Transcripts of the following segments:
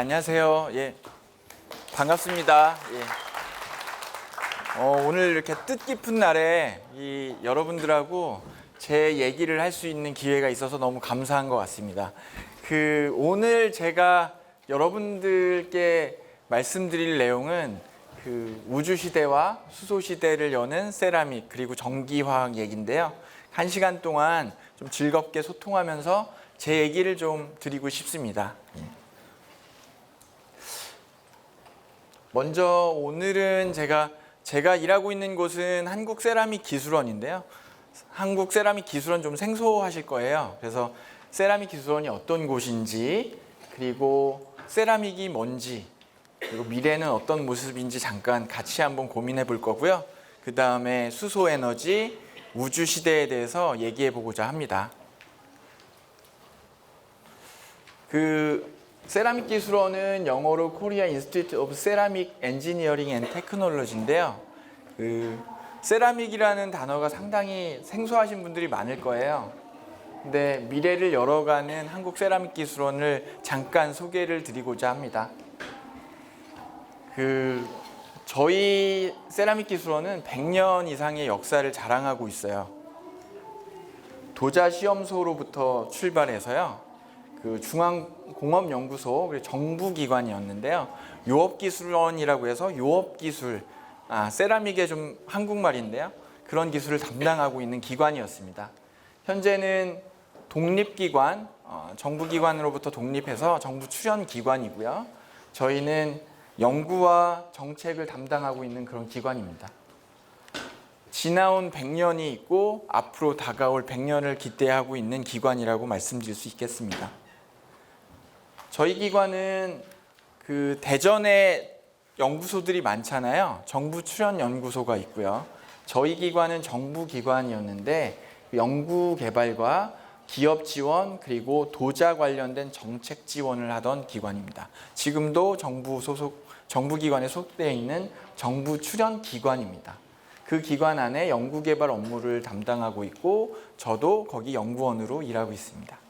안녕하세요. 예, 반갑습니다. 오늘 이렇게 뜻깊은 날에 여러분들하고 제 얘기를 할 수 있는 기회가 있어서 너무 감사한 것 같습니다. 오늘 제가 여러분들께 말씀드릴 내용은 우주 시대와 수소 시대를 여는 세라믹 그리고 전기화학 얘기인데요. 1시간 동안 좀 즐겁게 소통하면서 제 얘기를 좀 드리고 싶습니다. 먼저 오늘은 제가 일하고 있는 곳은 한국세라믹기술원인데요. 한국세라믹기술원 좀 생소하실 거예요. 그래서 세라믹기술원이 어떤 곳인지, 그리고 세라믹이 뭔지, 그리고 미래는 어떤 모습인지 잠깐 같이 한번 고민해 볼 거고요. 그 다음에 수소에너지, 우주시대에 대해서 얘기해 보고자 합니다. 세라믹 기술원은 영어로 코리아 인스티튜트 오브 세라믹 엔지니어링 앤 테크놀로지인데요. 세라믹이라는 단어가 상당히 생소하신 분들이 많을 거예요. 근데 미래를 열어가는 한국 세라믹 기술원을 잠깐 소개를 드리고자 합니다. 저희 세라믹 기술원은 100년 이상의 역사를 자랑하고 있어요. 도자 시험소로부터 출발해서요. 중앙공업연구소, 그리고 정부기관이었는데요. 요업기술원이라고 해서 요업기술, 세라믹의 좀 한국말인데요. 그런 기술을 담당하고 있는 기관이었습니다. 현재는 독립기관, 정부기관으로부터 독립해서 정부 출연기관이고요. 저희는 연구와 정책을 담당하고 있는 그런 기관입니다. 지나온 100년이 있고 앞으로 다가올 100년을 기대하고 있는 기관이라고 말씀드릴 수 있겠습니다. 저희 기관은 대전에 연구소들이 많잖아요. 정부 출연 연구소가 있고요. 저희 기관은 정부 기관이었는데 연구 개발과 기업 지원 그리고 도자 관련된 정책 지원을 하던 기관입니다. 지금도 정부 기관에 속되어 있는 정부 출연 기관입니다. 그 기관 안에 연구 개발 업무를 담당하고 있고 저도 거기 연구원으로 일하고 있습니다.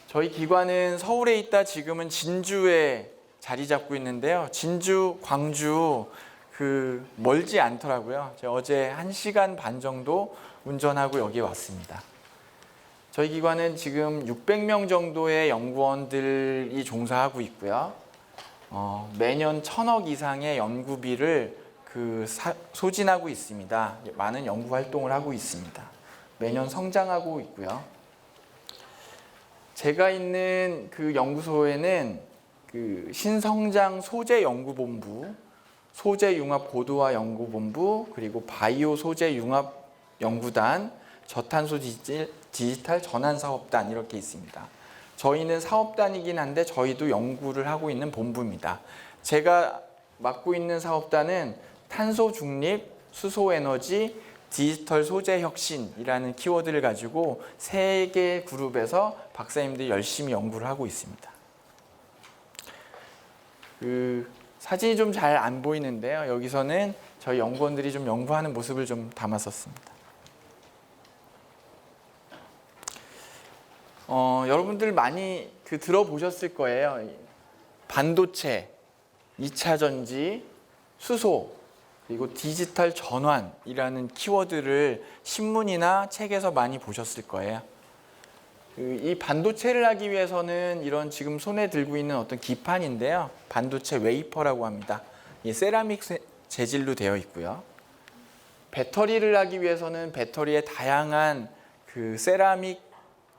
저희 기관은 서울에 있다 지금은 진주에 자리 잡고 있는데요. 진주, 광주 멀지 않더라고요. 제가 어제 1시간 반 정도 운전하고 여기 왔습니다. 저희 기관은 지금 600명 정도의 연구원들이 종사하고 있고요. 매년 1,000억 이상의 연구비를 소진하고 있습니다. 많은 연구 활동을 하고 있습니다. 매년 성장하고 있고요. 제가 있는 연구소에는 신성장 소재연구본부, 소재융합고도화연구본부, 그리고 바이오 소재융합연구단, 저탄소 디지털 전환사업단 이렇게 있습니다. 저희는 사업단이긴 한데 저희도 연구를 하고 있는 본부입니다. 제가 맡고 있는 사업단은 탄소 중립, 수소 에너지, 디지털 소재 혁신이라는 키워드를 가지고 3개 그룹에서 박사님들이 열심히 연구를 하고 있습니다. 사진이 좀 잘 안 보이는데요. 여기서는 저희 연구원들이 좀 연구하는 모습을 좀 담았었습니다. 여러분들 많이 들어보셨을 거예요. 반도체, 2차 전지, 수소, 그리고 디지털 전환이라는 키워드를 신문이나 책에서 많이 보셨을 거예요. 이 반도체를 하기 위해서는 이런 지금 손에 들고 있는 어떤 기판인데요. 반도체 웨이퍼라고 합니다. 세라믹 재질로 되어 있고요. 배터리를 하기 위해서는 배터리에 다양한 세라믹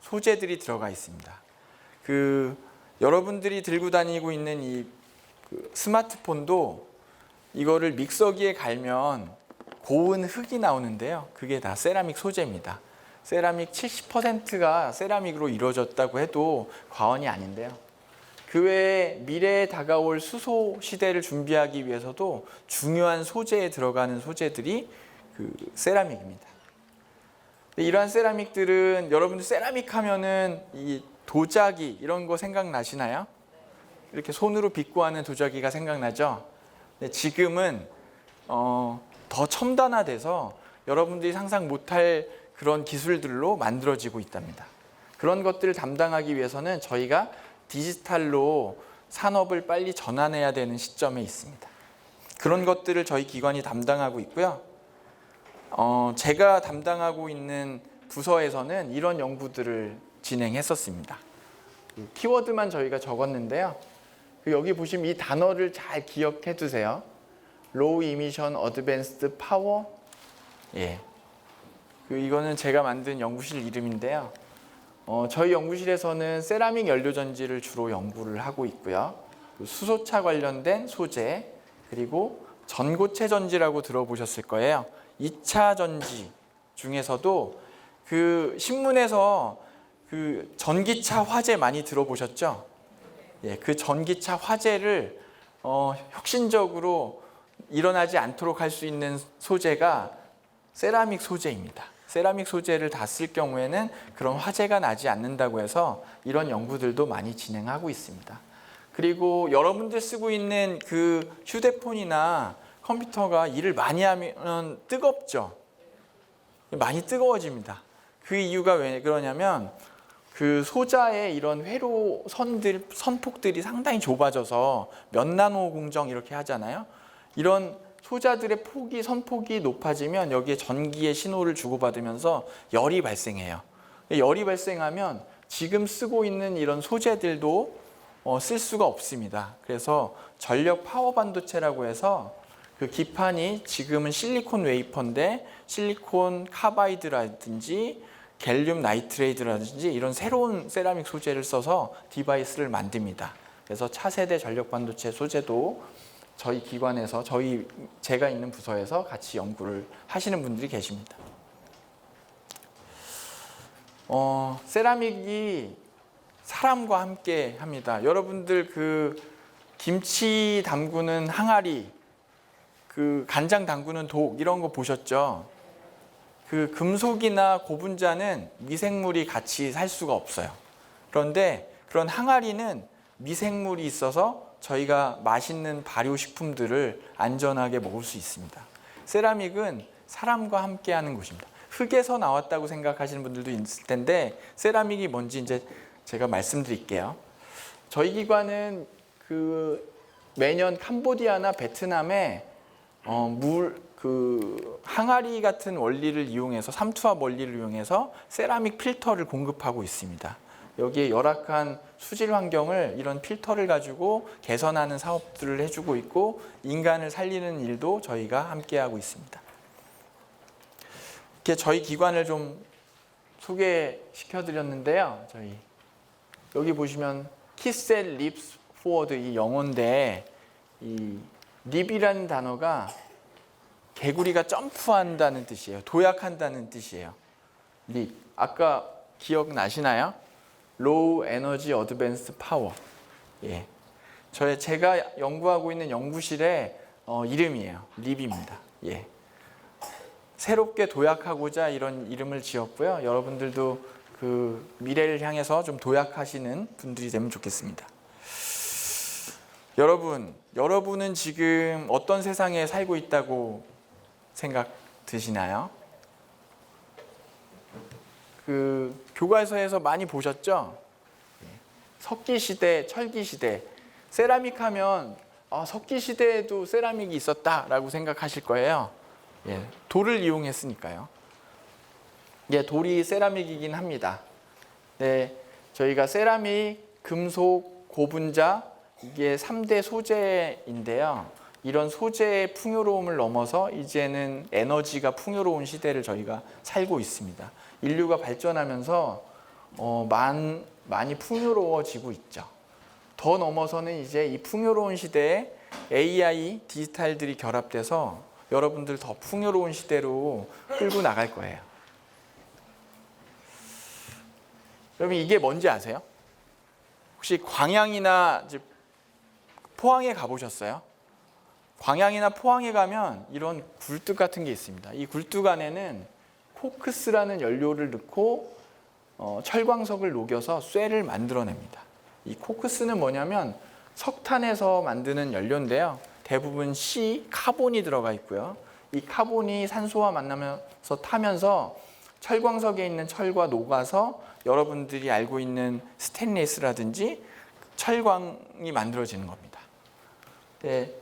소재들이 들어가 있습니다. 여러분들이 들고 다니고 있는 이 스마트폰도 이거를 믹서기에 갈면 고운 흙이 나오는데요. 그게 다 세라믹 소재입니다. 세라믹 70%가 세라믹으로 이루어졌다고 해도 과언이 아닌데요. 그 외에 미래에 다가올 수소 시대를 준비하기 위해서도 중요한 소재에 들어가는 소재들이 세라믹입니다. 이러한 세라믹들은 여러분들 세라믹 하면은 이 도자기 이런 거 생각나시나요? 이렇게 손으로 빚고 하는 도자기가 생각나죠? 근데 지금은 더 첨단화돼서 여러분들이 상상 못할 그런 기술들로 만들어지고 있답니다. 그런 것들을 담당하기 위해서는 저희가 디지털로 산업을 빨리 전환해야 되는 시점에 있습니다. 그런 것들을 저희 기관이 담당하고 있고요. 제가 담당하고 있는 부서에서는 이런 연구들을 진행했었습니다. 키워드만 저희가 적었는데요. 여기 보시면 이 단어를 잘 기억해 두세요. Low Emission Advanced Power. 예. 이거는 제가 만든 연구실 이름인데요. 저희 연구실에서는 세라믹 연료전지를 주로 연구를 하고 있고요. 수소차 관련된 소재, 그리고 전고체 전지라고 들어보셨을 거예요. 2차 전지 중에서도 신문에서 전기차 화재 많이 들어보셨죠? 예, 그 전기차 화재를 혁신적으로 일어나지 않도록 할 수 있는 소재가 세라믹 소재입니다. 세라믹 소재를 다 쓸 경우에는 그런 화재가 나지 않는다고 해서 이런 연구들도 많이 진행하고 있습니다. 그리고 여러분들 쓰고 있는 휴대폰이나 컴퓨터가 일을 많이 하면 뜨겁죠? 많이 뜨거워집니다. 그 이유가 왜 그러냐면 소자의 이런 회로 선폭들이 상당히 좁아져서 몇 나노 공정 이렇게 하잖아요. 이런 소자들의 선폭이 높아지면 여기에 전기의 신호를 주고받으면서 열이 발생해요. 열이 발생하면 지금 쓰고 있는 이런 소재들도 쓸 수가 없습니다. 그래서 전력 파워 반도체라고 해서 기판이 지금은 실리콘 웨이퍼인데 실리콘 카바이드라든지 갤륨 나이트레이드라든지 이런 새로운 세라믹 소재를 써서 디바이스를 만듭니다. 그래서 차세대 전력 반도체 소재도 저희 기관에서 제가 있는 부서에서 같이 연구를 하시는 분들이 계십니다. 세라믹이 사람과 함께 합니다. 여러분들 김치 담그는 항아리, 간장 담그는 독 이런 거 보셨죠? 금속이나 고분자는 미생물이 같이 살 수가 없어요. 그런데 그런 항아리는 미생물이 있어서 저희가 맛있는 발효식품들을 안전하게 먹을 수 있습니다. 세라믹은 사람과 함께 하는 곳입니다. 흙에서 나왔다고 생각하시는 분들도 있을 텐데 세라믹이 뭔지 이제 제가 말씀드릴게요. 저희 기관은 매년 캄보디아나 베트남에 항아리 같은 원리를 이용해서 삼투압 원리를 이용해서 세라믹 필터를 공급하고 있습니다. 여기에 열악한 수질 환경을 이런 필터를 가지고 개선하는 사업들을 해주고 있고 인간을 살리는 일도 저희가 함께하고 있습니다. 이렇게 저희 기관을 좀 소개시켜 드렸는데요. 여기 보시면 Kiss and Leaps Forward 이 영어인데 이 립이라는 단어가 개구리가 점프한다는 뜻이에요. 도약한다는 뜻이에요. 립. 아까 기억나시나요? Low Energy Advanced Power. 예. 제가 연구하고 있는 연구실의 이름이에요. 립입니다. 예. 새롭게 도약하고자 이런 이름을 지었고요. 여러분들도 미래를 향해서 좀 도약하시는 분들이 되면 좋겠습니다. 여러분은 지금 어떤 세상에 살고 있다고 생각 드시나요? 교과서에서 많이 보셨죠? 석기시대, 철기시대. 세라믹 하면 석기시대에도 세라믹이 있었다라고 생각하실 거예요. 예, 돌을 이용했으니까요. 예, 돌이 세라믹이긴 합니다. 네, 저희가 세라믹, 금속, 고분자 이게 3대 소재인데요. 이런 소재의 풍요로움을 넘어서 이제는 에너지가 풍요로운 시대를 저희가 살고 있습니다. 인류가 발전하면서 많이 풍요로워지고 있죠. 더 넘어서는 이제 이 풍요로운 시대에 AI, 디지털들이 결합돼서 여러분들 더 풍요로운 시대로 끌고 나갈 거예요. 여러분 이게 뭔지 아세요? 혹시 광양이나 포항에 가보셨어요? 광양이나 포항에 가면 이런 굴뚝 같은 게 있습니다. 이 굴뚝 안에는 코크스라는 연료를 넣고 철광석을 녹여서 쇠를 만들어냅니다. 이 코크스는 뭐냐면 석탄에서 만드는 연료인데요. 대부분 카본이 들어가 있고요. 이 카본이 산소와 만나면서 타면서 철광석에 있는 철과 녹아서 여러분들이 알고 있는 스테인리스라든지 철광이 만들어지는 겁니다. 네,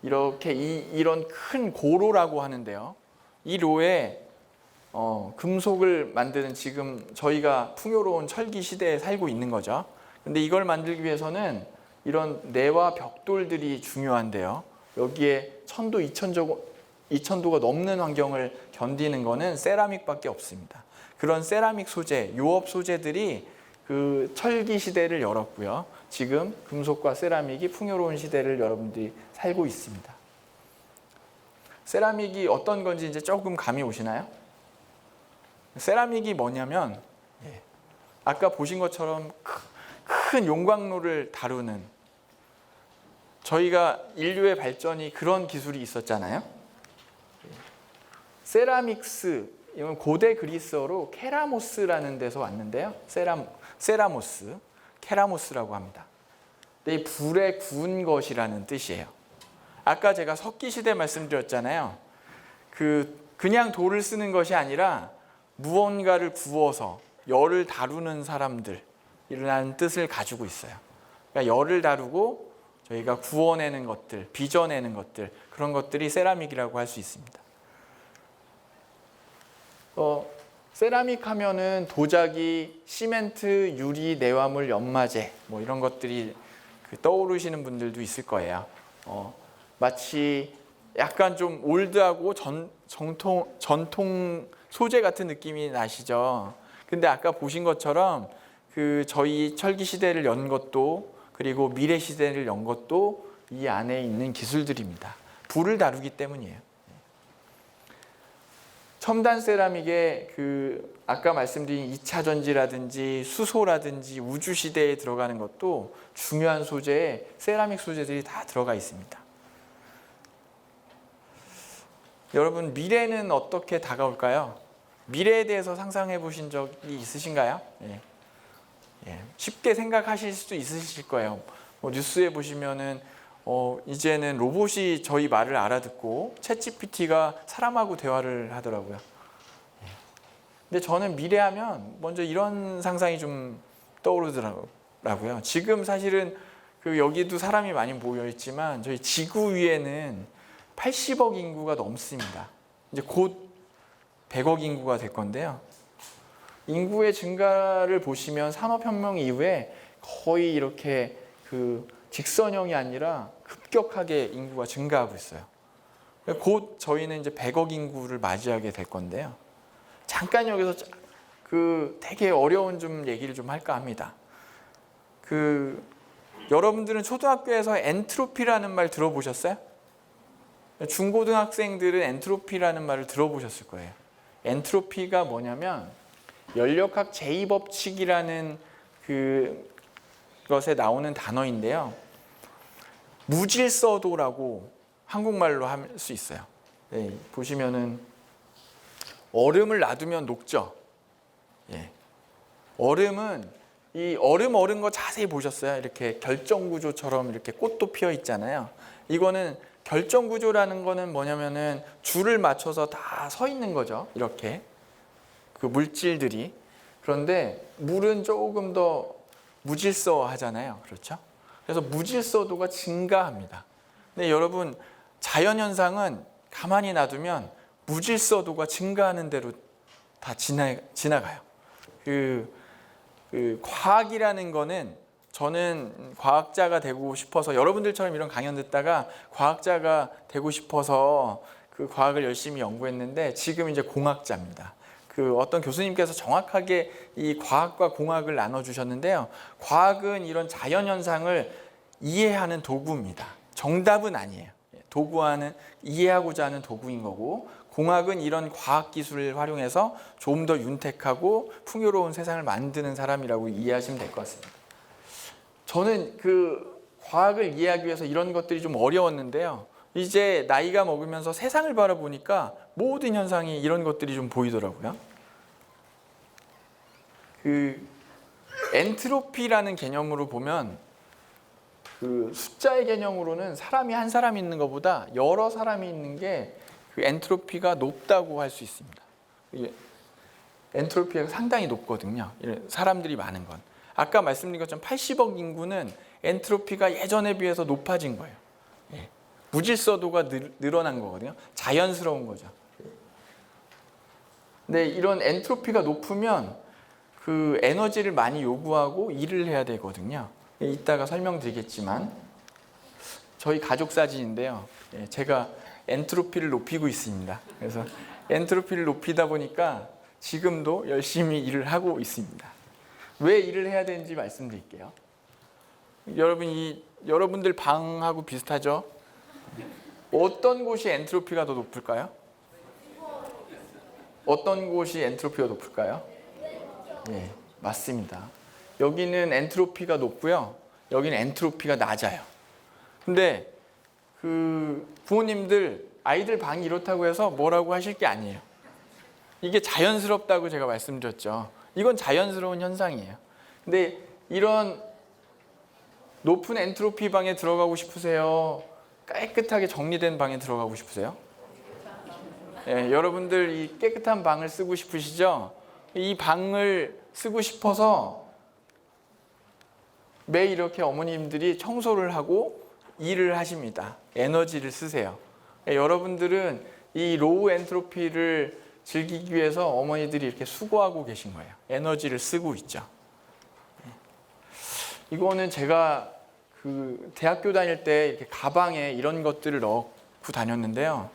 이렇게 이런 큰 고로라고 하는데요. 이 로에 금속을 만드는, 지금 저희가 풍요로운 철기 시대에 살고 있는 거죠. 근데 이걸 만들기 위해서는 이런 내와 벽돌들이 중요한데요. 여기에 1000도, 2000도가 넘는 환경을 견디는 거는 세라믹밖에 없습니다. 그런 세라믹 소재, 요업 소재들이 그 철기 시대를 열었고요. 지금 금속과 세라믹이 풍요로운 시대를 여러분들이 살고 있습니다. 세라믹이 어떤 건지 이제 조금 감이 오시나요? 세라믹이 뭐냐면 아까 보신 것처럼 큰 용광로를 다루는, 저희가 인류의 발전이 그런 기술이 있었잖아요. 세라믹스, 이건 고대 그리스어로 케라모스라는 데서 왔는데요. 세라모스, 케라모스라고 합니다. 근데 이 불에 구운 것이라는 뜻이에요. 아까 제가 석기 시대 말씀드렸잖아요. 그냥 돌을 쓰는 것이 아니라 무언가를 구워서 열을 다루는 사람들이라는 뜻을 가지고 있어요. 그러니까 열을 다루고 저희가 구워내는 것들, 빚어내는 것들, 그런 것들이 세라믹이라고 할 수 있습니다. 세라믹 하면은 도자기, 시멘트, 유리, 내화물, 연마제 뭐 이런 것들이 떠오르시는 분들도 있을 거예요. 마치 약간 좀 올드하고 전통 소재 같은 느낌이 나시죠. 근데 아까 보신 것처럼 저희 철기 시대를 연 것도, 그리고 미래 시대를 연 것도 이 안에 있는 기술들입니다. 불을 다루기 때문이에요. 첨단 세라믹의 아까 말씀드린 2차 전지라든지 수소라든지 우주 시대에 들어가는 것도 중요한 소재에 세라믹 소재들이 다 들어가 있습니다. 여러분, 미래는 어떻게 다가올까요? 미래에 대해서 상상해 보신 적이 있으신가요? 쉽게 생각하실 수도 있으실 거예요. 뉴스에 보시면은 이제는 로봇이 저희 말을 알아듣고 챗GPT가 사람하고 대화를 하더라고요. 근데 저는 미래하면 먼저 이런 상상이 좀 떠오르더라고요. 지금 사실은 여기도 사람이 많이 모여 있지만 저희 지구 위에는 80억 인구가 넘습니다. 이제 곧 100억 인구가 될 건데요. 인구의 증가를 보시면 산업혁명 이후에 거의 이렇게 직선형이 아니라 급격하게 인구가 증가하고 있어요. 곧 저희는 이제 100억 인구를 맞이하게 될 건데요. 잠깐 여기서 되게 어려운 좀 얘기를 좀 할까 합니다. 여러분들은 초등학교에서 엔트로피라는 말 들어보셨어요? 중고등학생들은 엔트로피라는 말을 들어보셨을 거예요. 엔트로피가 뭐냐면 연력학 제2법칙이라는 것에 나오는 단어인데요. 무질서도라고 한국말로 할 수 있어요. 보시면은 얼음을 놔두면 녹죠. 얼음은 이 얼은 거 자세히 보셨어요? 이렇게 결정구조처럼 이렇게 꽃도 피어 있잖아요. 이거는 결정구조라는 거는 뭐냐면은 줄을 맞춰서 다 서 있는 거죠. 이렇게 물질들이. 그런데 물은 조금 더 무질서하잖아요. 그렇죠? 그래서 무질서도가 증가합니다. 근데 여러분, 자연현상은 가만히 놔두면 무질서도가 증가하는 대로 다 지나가요. 과학이라는 거는, 저는 과학자가 되고 싶어서, 여러분들처럼 이런 강연 듣다가 과학자가 되고 싶어서 과학을 열심히 연구했는데 지금 이제 공학자입니다. 어떤 교수님께서 정확하게 이 과학과 공학을 나눠주셨는데요. 과학은 이런 자연현상을 이해하는 도구입니다. 정답은 아니에요. 이해하고자 하는 도구인 거고, 공학은 이런 과학기술을 활용해서 좀 더 윤택하고 풍요로운 세상을 만드는 사람이라고 이해하시면 될 것 같습니다. 저는 과학을 이해하기 위해서 이런 것들이 좀 어려웠는데요. 이제 나이가 먹으면서 세상을 바라보니까 모든 현상이 이런 것들이 좀 보이더라고요. 엔트로피라는 개념으로 보면 숫자의 개념으로는 사람이 한 사람 있는 것보다 여러 사람이 있는 게 엔트로피가 높다고 할 수 있습니다. 엔트로피가 상당히 높거든요. 사람들이 많은 건. 아까 말씀드린 것처럼 80억 인구는 엔트로피가 예전에 비해서 높아진 거예요. 예. 무질서도가 늘어난 거거든요. 자연스러운 거죠. 근데 이런 엔트로피가 높으면 그 에너지를 많이 요구하고 일을 해야 되거든요. 이따가 설명드리겠지만 저희 가족 사진인데요. 예, 제가 엔트로피를 높이고 있습니다. 그래서 엔트로피를 높이다 보니까 지금도 열심히 일을 하고 있습니다. 왜 일을 해야 되는지 말씀드릴게요. 여러분들 방하고 비슷하죠? 어떤 곳이 엔트로피가 더 높을까요? 어떤 곳이 엔트로피가 높을까요? 예, 맞습니다. 여기는 엔트로피가 높고요. 여기는 엔트로피가 낮아요. 근데 그 부모님들 아이들 방이 이렇다고 해서 뭐라고 하실 게 아니에요. 이게 자연스럽다고 제가 말씀드렸죠. 이건 자연스러운 현상이에요. 근데 이런 높은 엔트로피 방에 들어가고 싶으세요? 깨끗하게 정리된 방에 들어가고 싶으세요? 예, 여러분들 이 깨끗한 방을 쓰고 싶으시죠? 이 방을 쓰고 싶어서 매일 이렇게 어머님들이 청소를 하고 일을 하십니다. 에너지를 쓰세요. 예, 여러분들은 이 로우 엔트로피를 즐기기 위해서 어머니들이 이렇게 수고하고 계신 거예요. 에너지를 쓰고 있죠. 예. 이거는 제가 그 대학교 다닐 때 이렇게 가방에 이런 것들을 넣고 다녔는데요.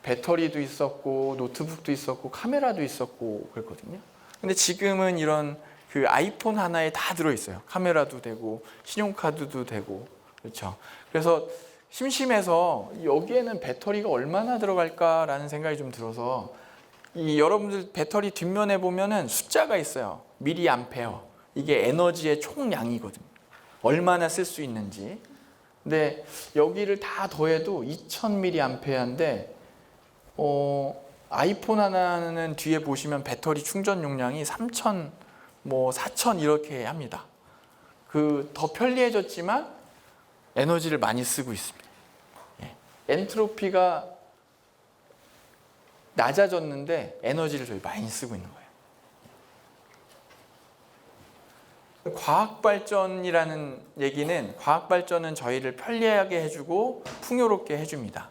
배터리도 있었고 노트북도 있었고 카메라도 있었고 그랬거든요. 근데 지금은 이런 그 아이폰 하나에 다 들어있어요. 카메라도 되고 신용카드도 되고 그렇죠. 그래서 심심해서 여기에는 배터리가 얼마나 들어갈까라는 생각이 좀 들어서 이 여러분들 배터리 뒷면에 보면은 숫자가 있어요. 미리암페어. 이게 에너지의 총량이거든요. 얼마나 쓸 수 있는지. 근데 여기를 다 더해도 2000mAh인데 아이폰 하나는 뒤에 보시면 배터리 충전 용량이 3000, 4000 이렇게 합니다. 그 더 편리해졌지만 에너지를 많이 쓰고 있습니다. 예. 엔트로피가 낮아졌는데 에너지를 저희 많이 쓰고 있는 거예요. 과학 발전이라는 얘기는 과학 발전은 저희를 편리하게 해주고 풍요롭게 해줍니다.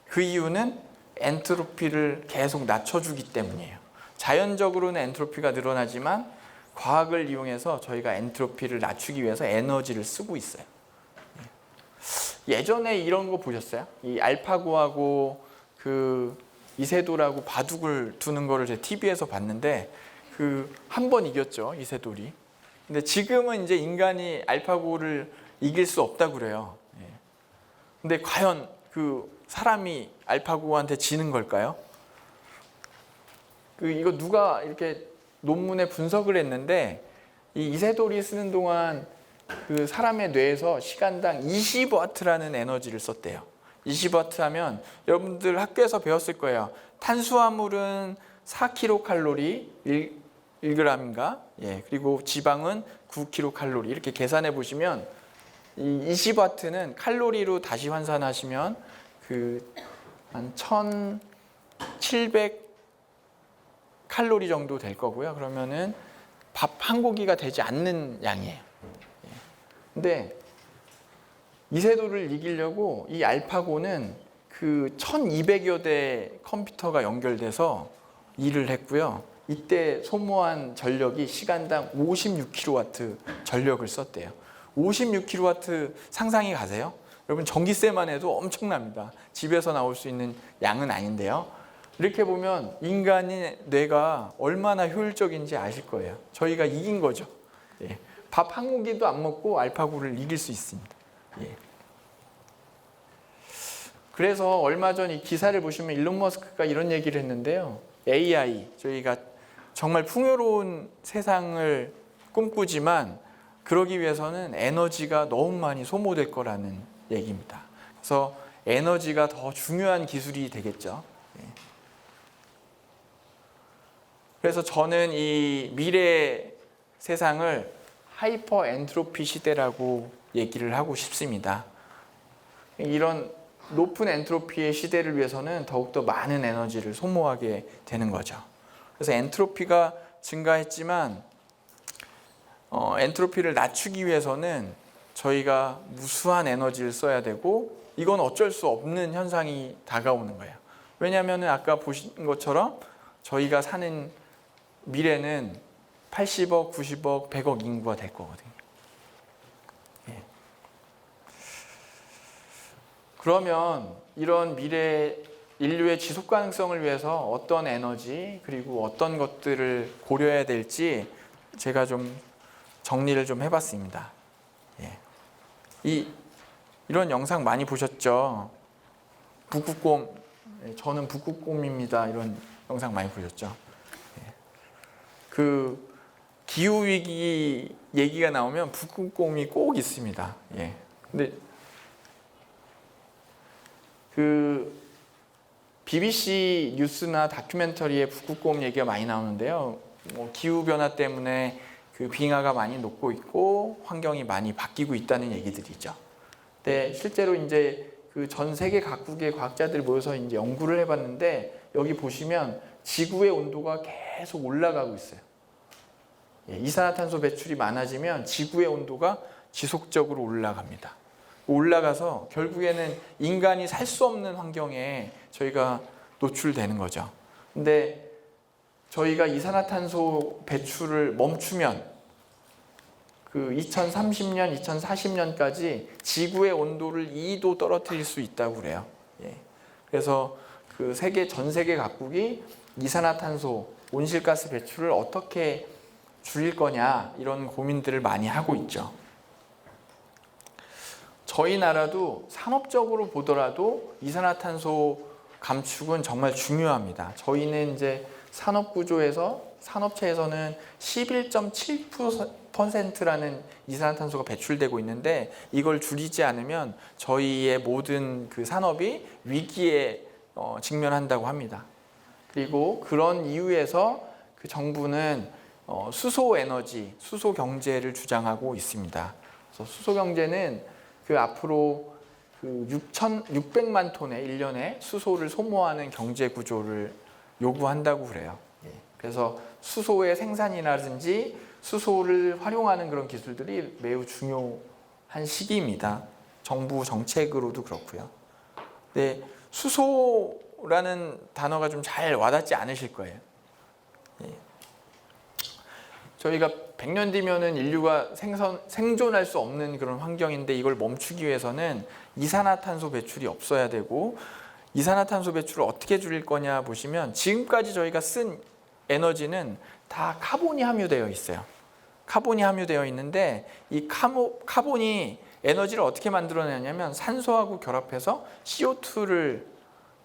그 이유는 엔트로피를 계속 낮춰주기 때문이에요. 자연적으로는 엔트로피가 늘어나지만 과학을 이용해서 저희가 엔트로피를 낮추기 위해서 에너지를 쓰고 있어요. 예전에 이런 거 보셨어요? 이 알파고하고 그 이세돌하고 바둑을 두는 거를 제 TV에서 봤는데 그 한 번 이겼죠, 이세돌이. 근데 지금은 이제 인간이 알파고를 이길 수 없다고 그래요. 근데 과연 그 사람이 알파고한테 지는 걸까요? 이거 누가 이렇게 논문에 분석을 했는데 이 이세돌이 쓰는 동안 그 사람의 뇌에서 시간당 20W라는 에너지를 썼대요. 20W 하면 여러분들 학교에서 배웠을 거예요. 탄수화물은 4kcal 1g인가? 예, 그리고 지방은 9kcal 이렇게 계산해 보시면 이 20W는 칼로리로 다시 환산하시면 그 한 1700 칼로리 정도 될 거고요. 그러면은 밥 한 고기가 되지 않는 양이에요. 근데 이세돌을 이기려고 이 알파고는 그 1200여 대 컴퓨터가 연결돼서 일을 했고요. 이때 소모한 전력이 시간당 56kW 전력을 썼대요. 56kW 상상이 가세요? 여러분 전기세만 해도 엄청납니다. 집에서 나올 수 있는 양은 아닌데요. 이렇게 보면 인간의 뇌가 얼마나 효율적인지 아실 거예요. 저희가 이긴 거죠. 예. 밥 한 공기도 안 먹고 알파고를 이길 수 있습니다. 예. 그래서 얼마 전 이 기사를 보시면 일론 머스크가 이런 얘기를 했는데요. AI, 저희가 정말 풍요로운 세상을 꿈꾸지만 그러기 위해서는 에너지가 너무 많이 소모될 거라는 얘기입니다. 그래서 에너지가 더 중요한 기술이 되겠죠. 예. 그래서 저는 이 미래 세상을 하이퍼 엔트로피 시대라고 얘기를 하고 싶습니다. 이런 높은 엔트로피의 시대를 위해서는 더욱더 많은 에너지를 소모하게 되는 거죠. 그래서 엔트로피가 증가했지만 엔트로피를 낮추기 위해서는 저희가 무수한 에너지를 써야 되고 이건 어쩔 수 없는 현상이 다가오는 거예요. 왜냐하면 아까 보신 것처럼 저희가 사는 미래는 80억, 90억, 100억 인구가 될 거거든요. 예. 그러면 이런 미래 인류의 지속 가능성을 위해서 어떤 에너지 그리고 어떤 것들을 고려해야 될지 제가 좀 정리를 좀 해봤습니다. 예. 이런 영상 많이 보셨죠? 북극곰, 저는 북극곰입니다. 이런 영상 많이 보셨죠? 예. 그 기후 위기 얘기가 나오면 북극곰이 꼭 있습니다. 예. 근데 그 BBC 뉴스나 다큐멘터리에 북극곰 얘기가 많이 나오는데요. 기후 변화 때문에 그 빙하가 많이 녹고 있고 환경이 많이 바뀌고 있다는 얘기들이죠. 근데 실제로 이제 그 전 세계 각국의 과학자들이 모여서 이제 연구를 해봤는데 여기 보시면 지구의 온도가 계속 올라가고 있어요. 이산화탄소 배출이 많아지면 지구의 온도가 지속적으로 올라갑니다. 올라가서 결국에는 인간이 살 수 없는 환경에 저희가 노출되는 거죠. 근데 저희가 이산화탄소 배출을 멈추면 그 2030년, 2040년까지 지구의 온도를 2도 떨어뜨릴 수 있다고 그래요. 예. 그래서 그 전 세계 각국이 이산화탄소, 온실가스 배출을 어떻게 줄일 거냐 이런 고민들을 많이 하고 있죠. 저희 나라도 산업적으로 보더라도 이산화탄소 감축은 정말 중요합니다. 저희는 이제 산업체에서는 11.7%라는 이산화탄소가 배출되고 있는데 이걸 줄이지 않으면 저희의 모든 그 산업이 위기에 직면한다고 합니다. 그리고 그런 이유에서 그 정부는 수소 에너지, 수소 경제를 주장하고 있습니다. 그래서 수소 경제는 그 앞으로 그 600만 톤의 1년에 수소를 소모하는 경제 구조를 요구한다고 그래요. 그래서 수소의 생산이라든지 수소를 활용하는 그런 기술들이 매우 중요한 시기입니다. 정부 정책으로도 그렇고요. 근데 수소라는 단어가 좀 잘 와닿지 않으실 거예요. 저희가 100년 뒤면은 인류가 생존할 수 없는 그런 환경인데 이걸 멈추기 위해서는 이산화탄소 배출이 없어야 되고 이산화탄소 배출을 어떻게 줄일 거냐 보시면 지금까지 저희가 쓴 에너지는 다 카본이 함유되어 있어요. 카본이 함유되어 있는데 이 카본이 에너지를 어떻게 만들어내냐면 산소하고 결합해서 CO2를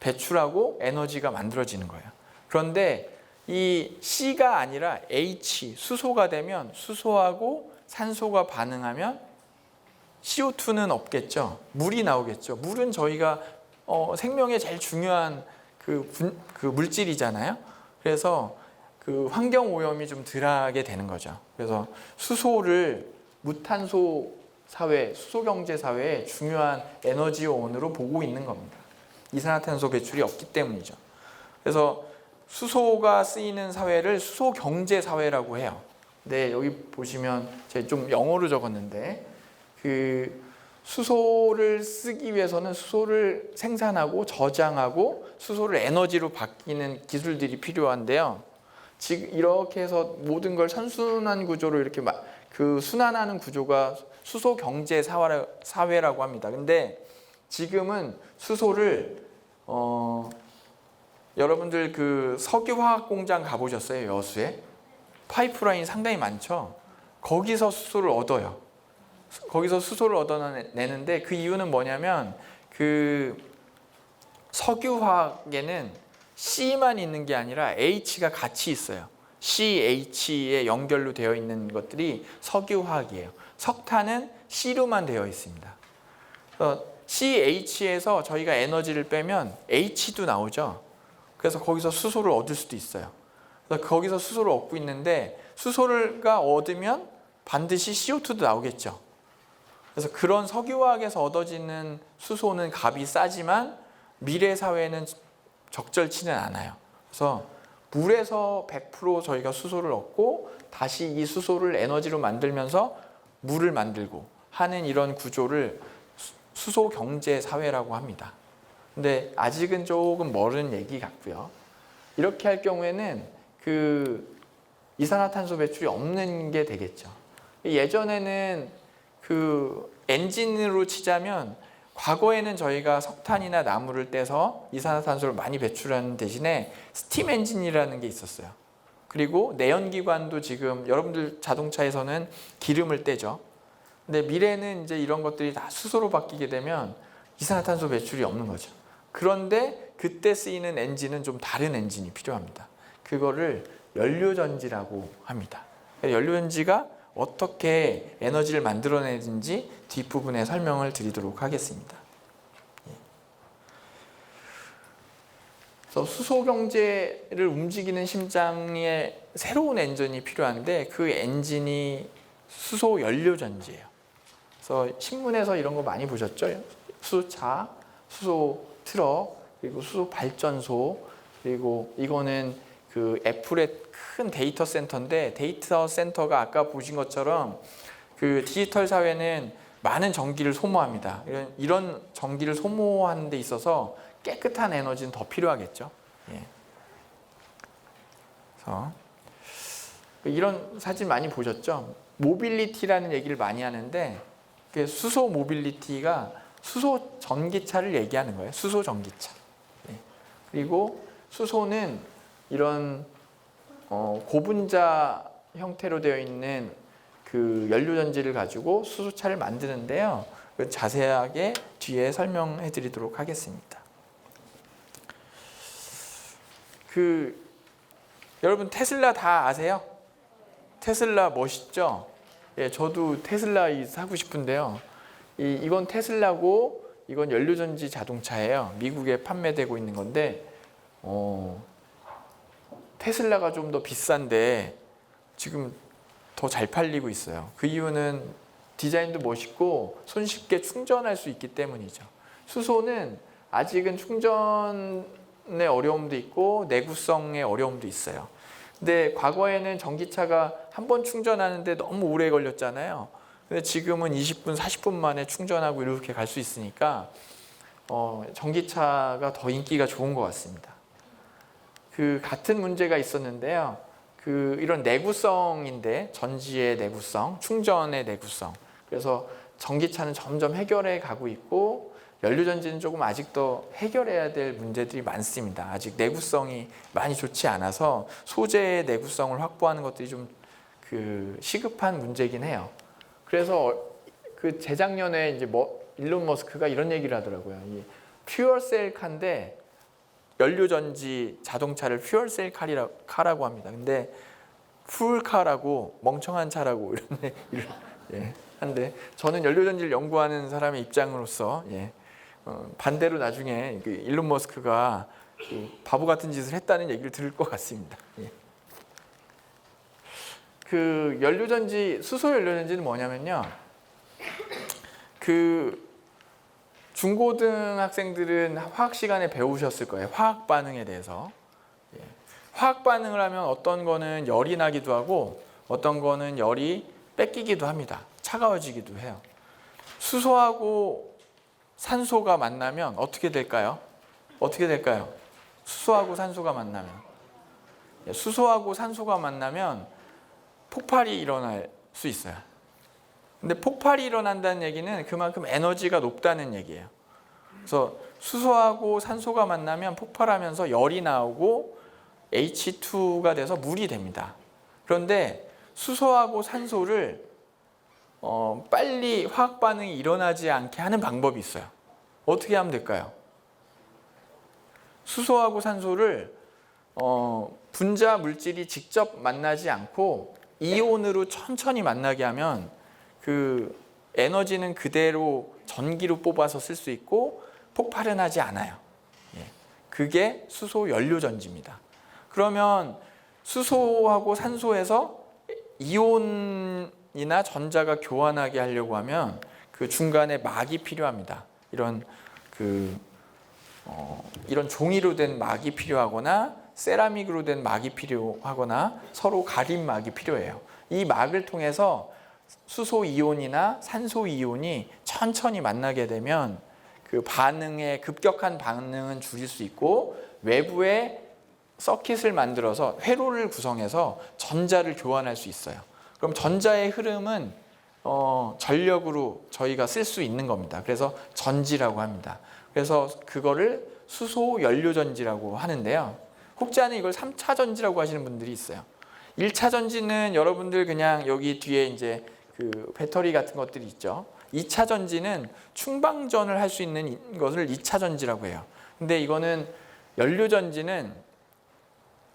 배출하고 에너지가 만들어지는 거예요. 그런데 이 C가 아니라 H, 수소가 되면 수소하고 산소가 반응하면 CO2는 없겠죠. 물이 나오겠죠. 물은 저희가 생명에 제일 중요한 그 물질이잖아요. 그래서 그 환경 오염이 좀 덜하게 되는 거죠. 그래서 수소를 무탄소 사회, 수소 경제 사회의 중요한 에너지원으로 보고 있는 겁니다. 이산화탄소 배출이 없기 때문이죠. 그래서 수소가 쓰이는 사회를 수소 경제 사회라고 해요. 네, 여기 보시면 제가 좀 영어로 적었는데 그 수소를 쓰기 위해서는 수소를 생산하고 저장하고 수소를 에너지로 바뀌는 기술들이 필요한데요. 지금 이렇게 해서 모든 걸 선순환 구조로 이렇게 그 순환하는 구조가 수소 경제 사회라고 합니다. 근데 지금은 수소를 여러분들 그 석유화학 공장 가보셨어요? 여수에? 파이프라인 상당히 많죠? 거기서 수소를 얻어요. 거기서 수소를 얻어내는데 그 이유는 뭐냐면 그 석유화학에는 C만 있는 게 아니라 H가 같이 있어요. CH에 연결로 되어 있는 것들이 석유화학이에요. 석탄은 C로만 되어 있습니다. CH에서 저희가 에너지를 빼면 H도 나오죠. 그래서 거기서 수소를 얻을 수도 있어요. 그래서 거기서 수소를 얻고 있는데 수소가 얻으면 반드시 CO2도 나오겠죠. 그래서 그런 석유화학에서 얻어지는 수소는 값이 싸지만 미래 사회는 적절치는 않아요. 그래서 물에서 100% 저희가 수소를 얻고 다시 이 수소를 에너지로 만들면서 물을 만들고 하는 이런 구조를 수소 경제 사회라고 합니다. 근데 아직은 조금 멀은 얘기 같고요. 이렇게 할 경우에는 그 이산화탄소 배출이 없는 게 되겠죠. 예전에는 그 엔진으로 치자면 과거에는 저희가 석탄이나 나무를 떼서 이산화탄소를 많이 배출하는 대신에 스팀 엔진이라는 게 있었어요. 그리고 내연기관도 지금 여러분들 자동차에서는 기름을 떼죠. 근데 미래는 이제 이런 것들이 다 수소로 바뀌게 되면 이산화탄소 배출이 없는 거죠. 그런데 그때 쓰이는 엔진은 좀 다른 엔진이 필요합니다. 그거를 연료전지라고 합니다. 연료전지가 어떻게 에너지를 만들어내는지 뒷부분에 설명을 드리도록 하겠습니다. 그래서 수소 경제를 움직이는 심장에 새로운 엔진이 필요한데 그 엔진이 수소 연료전지예요. 그래서 신문에서 이런 거 많이 보셨죠? 수소차, 수소 트럭, 그리고 수소 발전소, 그리고 이거는 그 애플의 큰 데이터 센터인데 데이터 센터가 아까 보신 것처럼 그 디지털 사회는 많은 전기를 소모합니다. 이런 전기를 소모하는 데 있어서 깨끗한 에너지는 더 필요하겠죠. 예. 그래서 이런 사진 많이 보셨죠? 모빌리티라는 얘기를 많이 하는데 수소 모빌리티가 수소 전기차를 얘기하는 거예요. 수소 전기차. 예. 그리고 수소는 이런 고분자 형태로 되어 있는 그 연료전지를 가지고 수소차를 만드는데요. 자세하게 뒤에 설명해 드리도록 하겠습니다. 여러분 테슬라 다 아세요? 테슬라 멋있죠? 예, 저도 테슬라 사고 싶은데요. 이건 테슬라고 이건 연료전지 자동차예요. 미국에 판매되고 있는 건데 테슬라가 좀 더 비싼데 지금 더 잘 팔리고 있어요. 그 이유는 디자인도 멋있고 손쉽게 충전할 수 있기 때문이죠. 수소는 아직은 충전의 어려움도 있고 내구성의 어려움도 있어요. 근데 과거에는 전기차가 한 번 충전하는데 너무 오래 걸렸잖아요. 근데 지금은 20분, 40분 만에 충전하고 이렇게 갈 수 있으니까 전기차가 더 인기가 좋은 것 같습니다. 같은 문제가 있었는데요. 이런 내구성인데 전지의 내구성, 충전의 내구성. 그래서 전기차는 점점 해결해 가고 있고 연료전지는 조금 아직도 해결해야 될 문제들이 많습니다. 아직 내구성이 많이 좋지 않아서 소재의 내구성을 확보하는 것들이 좀 시급한 문제이긴 해요. 그래서 재작년에 이제 일론 머스크가 이런 얘기를 하더라고요. 이 퓨얼셀 카인데 연료전지 자동차를 퓨얼셀 카라고 합니다. 근데 풀카라고 멍청한 차라고 이런 얘기를 한데 저는 연료전지를 연구하는 사람의 입장으로서 반대로 나중에 일론 머스크가 바보 같은 짓을 했다는 얘기를 들을 것 같습니다. 연료전지, 수소 연료전지는 뭐냐면요. 중고등학생들은 화학 시간에 배우셨을 거예요. 화학 반응에 대해서. 화학 반응을 하면 어떤 거는 열이 나기도 하고 어떤 거는 열이 뺏기기도 합니다. 차가워지기도 해요. 수소하고 산소가 만나면 어떻게 될까요? 어떻게 될까요? 수소하고 산소가 만나면. 수소하고 산소가 만나면 폭발이 일어날 수 있어요. 근데 폭발이 일어난다는 얘기는 그만큼 에너지가 높다는 얘기예요. 그래서 수소하고 산소가 만나면 폭발하면서 열이 나오고 H2가 돼서 물이 됩니다. 그런데 수소하고 산소를 빨리 화학 반응이 일어나지 않게 하는 방법이 있어요. 어떻게 하면 될까요? 수소하고 산소를 분자 물질이 직접 만나지 않고 이온으로 천천히 만나게 하면 에너지는 그대로 전기로 뽑아서 쓸 수 있고 폭발은 하지 않아요. 그게 수소 연료전지입니다. 그러면 수소하고 산소에서 이온이나 전자가 교환하게 하려고 하면 중간에 막이 필요합니다. 이런 종이로 된 막이 필요하거나 세라믹으로 된 막이 필요하거나 서로 가림막이 필요해요. 이 막을 통해서 수소 이온이나 산소 이온이 천천히 만나게 되면 그 반응의 급격한 반응은 줄일 수 있고 외부에 서킷을 만들어서 회로를 구성해서 전자를 교환할 수 있어요. 그럼 전자의 흐름은 전력으로 저희가 쓸 수 있는 겁니다. 그래서 전지라고 합니다. 그래서 그거를 수소 연료 전지라고 하는데요. 혹시 아는 이걸 3차 전지라고 하시는 분들이 있어요. 1차 전지는 여러분들 그냥 여기 뒤에 이제 그 배터리 같은 것들이 있죠. 2차 전지는 충방전을 할 수 있는 것을 2차 전지라고 해요. 근데 이거는 연료 전지는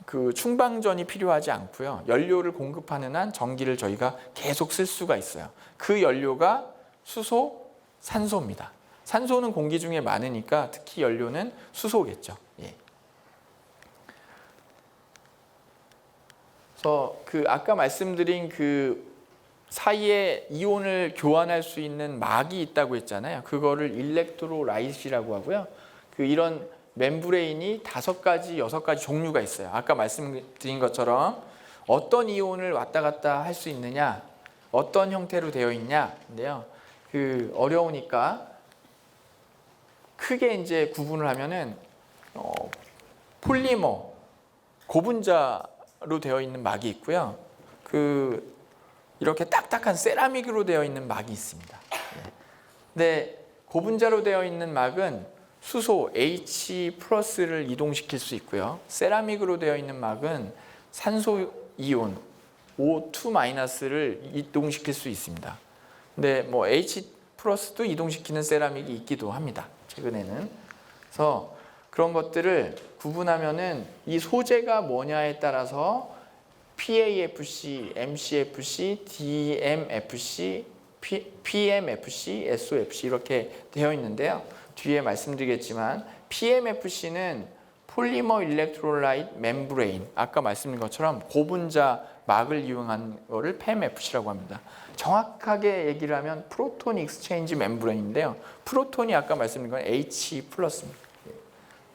그 충방전이 필요하지 않고요. 연료를 공급하는 한 전기를 저희가 계속 쓸 수가 있어요. 그 연료가 수소, 산소입니다. 산소는 공기 중에 많으니까 특히 연료는 수소겠죠. 예. 그래서 그 아까 말씀드린 그 사이에 이온을 교환할 수 있는 막이 있다고 했잖아요. 그거를 일렉트로라이트라고 하고요. 그 이런 멤브레인이 5가지, 6가지 종류가 있어요. 아까 말씀드린 것처럼 어떤 이온을 왔다 갔다 할 수 있느냐, 어떤 형태로 되어 있냐인데요. 그 어려우니까 크게 이제 구분을 하면은 폴리머, 고분자로 되어 있는 막이 있고요. 그 이렇게 딱딱한 세라믹으로 되어 있는 막이 있습니다. 근데 고분자로 되어 있는 막은 수소 H+를 이동시킬 수 있고요. 세라믹으로 되어 있는 막은 산소 이온 O2-를 이동시킬 수 있습니다. 근데 뭐 H+도 이동시키는 세라믹이 있기도 합니다. 최근에는. 그래서 그런 것들을 구분하면은 이 소재가 뭐냐에 따라서 PAFC, MCFC, DMFC, PMFC, SOFC 이렇게 되어 있는데요. 뒤에 말씀드리겠지만 PMFC는 폴리머 일렉트로라이트 멤브레인, 아까 말씀드린 것처럼 고분자 막을 이용한 거를 PMFC라고 합니다. 정확하게 얘기를 하면 프로톤 익스체인지 멤브레인인데요. 프로톤이 아까 말씀드린 건 H+입니다.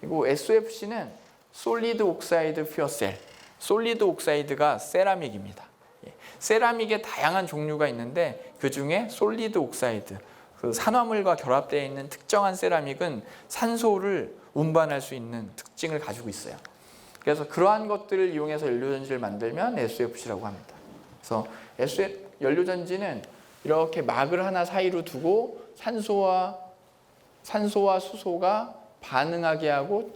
그리고 SOFC는 솔리드 옥사이드 퓨어셀, 솔리드 옥사이드가 세라믹입니다. 세라믹의 다양한 종류가 있는데 그 중에 솔리드 옥사이드, 그 산화물과 결합되어 있는 특정한 세라믹은 산소를 운반할 수 있는 특징을 가지고 있어요. 그래서 그러한 것들을 이용해서 연료전지를 만들면 SOFC라고 합니다. 그래서 연료전지는 이렇게 막을 하나 사이로 두고 산소와 수소가 반응하게 하고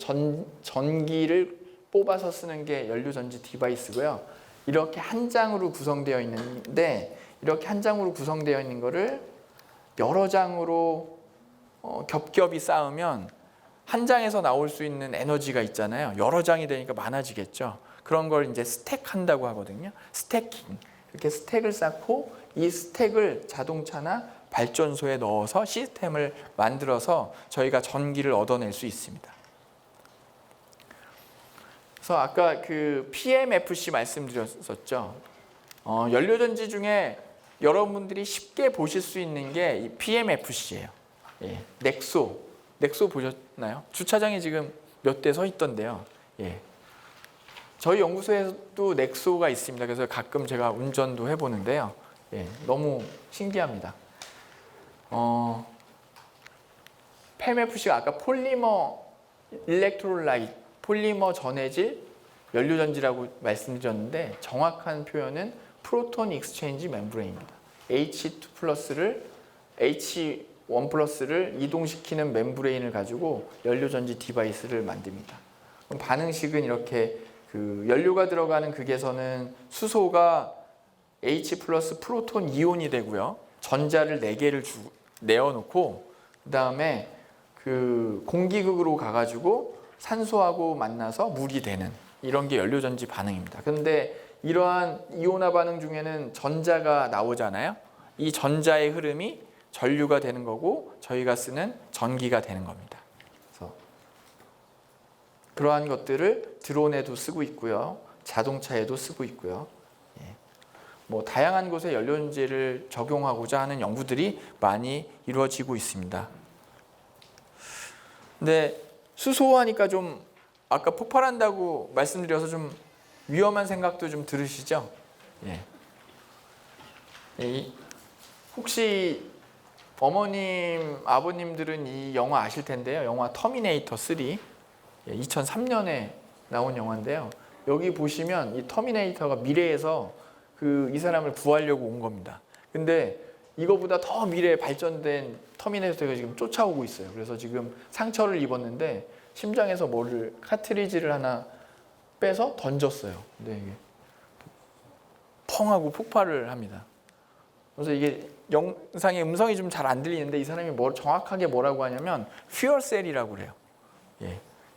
전기를 뽑아서 쓰는 게 연료전지 디바이스고요. 이렇게 한 장으로 구성되어 있는데 이렇게 한 장으로 구성되어 있는 거를 여러 장으로 겹겹이 쌓으면 한 장에서 나올 수 있는 에너지가 있잖아요. 여러 장이 되니까 많아지겠죠. 그런 걸 이제 스택한다고 하거든요. 스태킹. 이렇게 스택을 쌓고 이 스택을 자동차나 발전소에 넣어서 시스템을 만들어서 저희가 전기를 얻어낼 수 있습니다. 그래서 아까 그 PMFC 말씀드렸었죠. 연료전지 중에 여러분들이 쉽게 보실 수 있는 게 이 PMFC예요. 예, 넥소 보셨나요? 주차장에 지금 몇 대 서 있던데요. 예. 저희 연구소에도 넥소가 있습니다. 그래서 가끔 제가 운전도 해보는데요. 예, 너무 신기합니다. PMFC가 아까 폴리머 일렉트로라이트, 폴리머 전해질 연료전지라고 말씀드렸는데 정확한 표현은 프로톤 익스체인지 멤브레인입니다. H2+를 H1+를 이동시키는 멤브레인을 가지고 연료전지 디바이스를 만듭니다. 그럼 반응식은 이렇게 그 연료가 들어가는 극에서는 수소가 H+ 프로톤 이온이 되고요. 전자를 4개를 내어놓고 그 다음에 그 공기극으로 가가지고 산소하고 만나서 물이 되는 이런 게 연료전지 반응입니다. 그런데 이러한 이온화 반응 중에는 전자가 나오잖아요. 이 전자의 흐름이 전류가 되는 거고 저희가 쓰는 전기가 되는 겁니다. 그래서 그러한 것들을 드론에도 쓰고 있고요. 자동차에도 쓰고 있고요. 뭐 다양한 곳에 연료전지를 적용하고자 하는 연구들이 많이 이루어지고 있습니다. 근데 수소하니까 좀 아까 폭발한다고 말씀드려서 좀 위험한 생각도 좀 들으시죠? 예. 혹시 어머님, 아버님들은 이 영화 아실 텐데요. 영화 터미네이터 3, 2003년에 나온 영화인데요. 여기 보시면 이 터미네이터가 미래에서 이 사람을 구하려고 온 겁니다. 근데 이거보다 더 미래에 발전된 터미네이터가 지금 쫓아오고 있어요. 그래서 지금 상처를 입었는데 심장에서 카트리지를 하나 빼서 던졌어요. 근데 이게 펑 하고 폭발을 합니다. 그래서 이게 영상의 음성이 좀 잘 안 들리는데 이 사람이 정확하게 뭐라고 하냐면 퓨어셀이라고 그래요.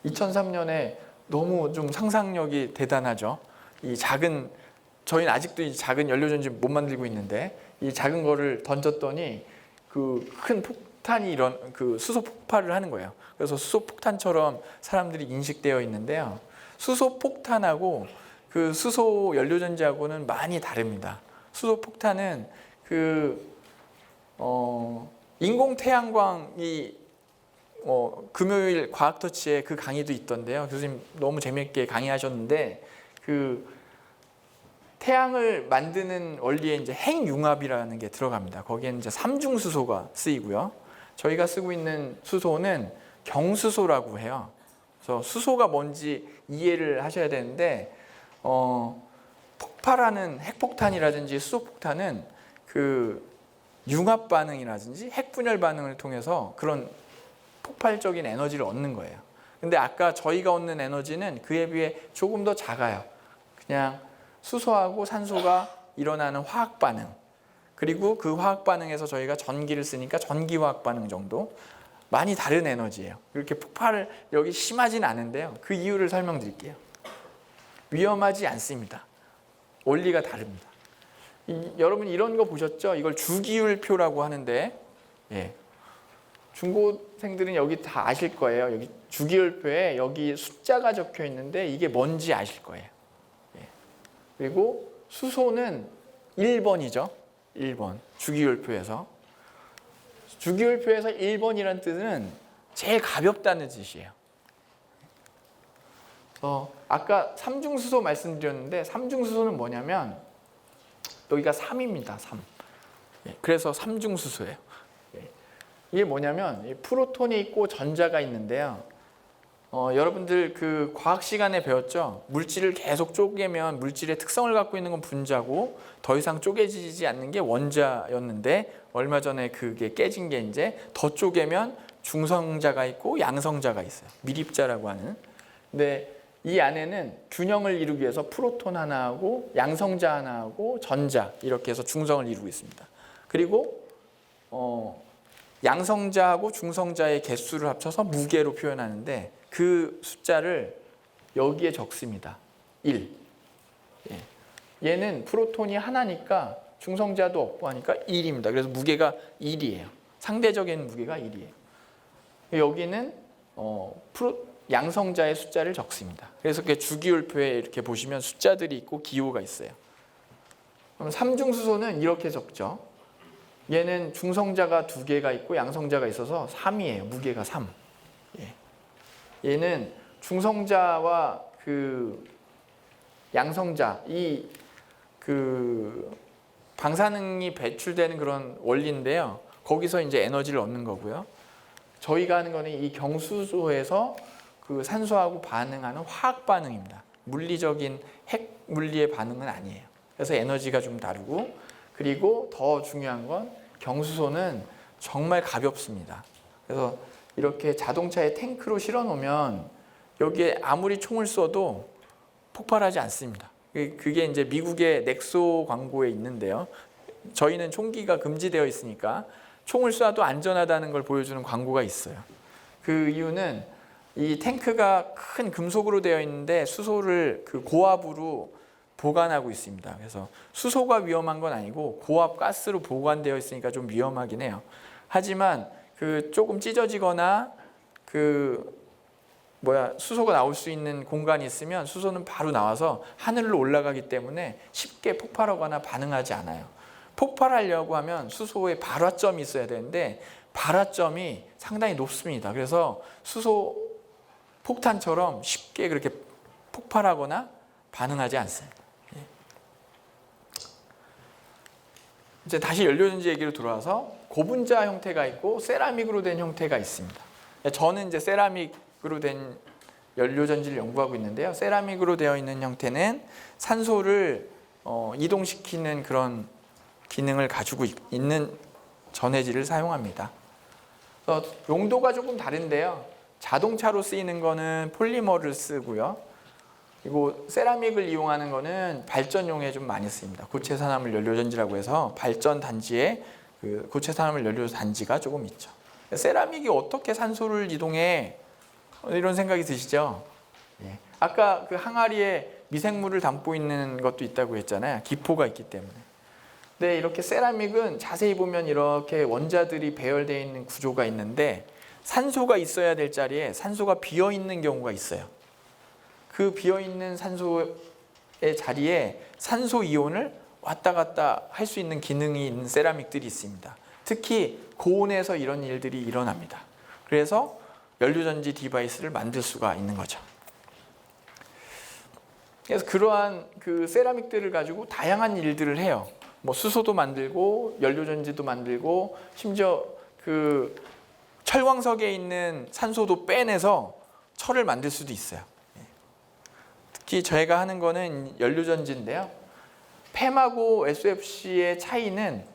2003년에 너무 좀 상상력이 대단하죠. 저희는 아직도 이 작은 연료전지 못 만들고 있는데 이 작은 거를 던졌더니 큰 폭탄이 수소 폭발을 하는 거예요. 그래서 수소 폭탄처럼 사람들이 인식되어 있는데요. 수소 폭탄하고 수소 연료전지하고는 많이 다릅니다. 수소 폭탄은 인공 태양광이 금요일 과학터치에 그 강의도 있던데요. 교수님 너무 재미있게 강의하셨는데 태양을 만드는 원리에 이제 핵융합이라는 게 들어갑니다. 거기에는 이제 삼중수소가 쓰이고요. 저희가 쓰고 있는 수소는 경수소라고 해요. 그래서 수소가 뭔지 이해를 하셔야 되는데 폭발하는 핵폭탄이라든지 수소폭탄은 융합 반응이라든지 핵분열 반응을 통해서 그런 폭발적인 에너지를 얻는 거예요. 근데 아까 저희가 얻는 에너지는 그에 비해 조금 더 작아요. 그냥 수소하고 산소가 일어나는 화학 반응, 그리고 그 화학 반응에서 저희가 전기를 쓰니까 전기 화학 반응 정도, 많이 다른 에너지예요. 이렇게 폭발을 여기 심하진 않은데요. 그 이유를 설명드릴게요. 위험하지 않습니다. 원리가 다릅니다. 여러분 이런 거 보셨죠? 이걸 주기율표라고 하는데 중고생들은 여기 다 아실 거예요. 여기 주기율표에 여기 숫자가 적혀 있는데 이게 뭔지 아실 거예요. 그리고 수소는 1번이죠. 1번 주기율표에서 1번이라는 뜻은 제일 가볍다는 뜻이에요. 아까 삼중수소 말씀드렸는데 삼중수소는 뭐냐면 여기가 3입니다. 3. 그래서 삼중수소예요. 이게 뭐냐면 프로톤이 있고 전자가 있는데요. 여러분들 과학 시간에 배웠죠? 물질을 계속 쪼개면 물질의 특성을 갖고 있는 건 분자고 더 이상 쪼개지지 않는 게 원자였는데 얼마 전에 그게 깨진 게 이제 더 쪼개면 중성자가 있고 양성자가 있어요. 밀입자라고 하는. 근데 이 안에는 균형을 이루기 위해서 프로톤 하나하고 양성자 하나하고 전자 이렇게 해서 중성을 이루고 있습니다. 그리고 양성자하고 중성자의 개수를 합쳐서 무게로 표현하는데 그 숫자를 여기에 적습니다. 1. 얘는 프로톤이 하나니까 중성자도 없고 하니까 1입니다. 그래서 무게가 1이에요. 상대적인 무게가 1이에요. 여기는 양성자의 숫자를 적습니다. 그래서 주기율표에 이렇게 보시면 숫자들이 있고 기호가 있어요. 그럼 삼중수소는 이렇게 적죠. 얘는 중성자가 2개가 있고 양성자가 있어서 3이에요. 무게가 3. 얘는 중성자와 양성자 방사능이 배출되는 그런 원리인데요. 거기서 이제 에너지를 얻는 거고요. 저희가 하는 거는 이 경수소에서 산소하고 반응하는 화학 반응입니다. 물리적인 핵 물리의 반응은 아니에요. 그래서 에너지가 좀 다르고, 그리고 더 중요한 건 경수소는 정말 가볍습니다. 그래서 이렇게 자동차에 탱크로 실어 놓으면 여기에 아무리 총을 쏘도 폭발하지 않습니다. 그게 이제 미국의 넥소 광고에 있는데요. 저희는 총기가 금지되어 있으니까 총을 쏴도 안전하다는 걸 보여주는 광고가 있어요. 그 이유는 이 탱크가 큰 금속으로 되어 있는데 수소를 고압으로 보관하고 있습니다. 그래서 수소가 위험한 건 아니고 고압 가스로 보관되어 있으니까 좀 위험하긴 해요. 하지만 조금 찢어지거나 수소가 나올 수 있는 공간이 있으면 수소는 바로 나와서 하늘로 올라가기 때문에 쉽게 폭발하거나 반응하지 않아요. 폭발하려고 하면 수소에 발화점이 있어야 되는데 발화점이 상당히 높습니다. 그래서 수소 폭탄처럼 쉽게 그렇게 폭발하거나 반응하지 않습니다. 이제 다시 연료전지 얘기로 돌아와서 고분자 형태가 있고 세라믹으로 된 형태가 있습니다. 저는 이제 세라믹으로 된 연료전지를 연구하고 있는데요. 세라믹으로 되어 있는 형태는 산소를 이동시키는 그런 기능을 가지고 있는 전해질을 사용합니다. 용도가 조금 다른데요. 자동차로 쓰이는 거는 폴리머를 쓰고요. 그리고 세라믹을 이용하는 거는 발전용에 좀 많이 쓰입니다. 고체 산화물 연료전지라고 해서 발전 단지에 그 고체 산화물 연료 단지가 조금 있죠. 세라믹이 어떻게 산소를 이동해? 이런 생각이 드시죠? 예. 아까 그 항아리에 미생물을 담고 있는 것도 있다고 했잖아요. 기포가 있기 때문에. 근데 이렇게 세라믹은 자세히 보면 이렇게 원자들이 배열되어 있는 구조가 있는데 산소가 있어야 될 자리에 산소가 비어 있는 경우가 있어요. 그 비어있는 산소의 자리에 산소 이온을 왔다 갔다 할 수 있는 기능이 있는 세라믹들이 있습니다. 특히 고온에서 이런 일들이 일어납니다. 그래서 연료전지 디바이스를 만들 수가 있는 거죠. 그래서 그러한 그 세라믹들을 가지고 다양한 일들을 해요. 뭐 수소도 만들고 연료전지도 만들고 심지어 그 철광석에 있는 산소도 빼내서 철을 만들 수도 있어요. 특히 저희가 하는 거는 연료전지인데요. 팹하고 SOFC의 차이는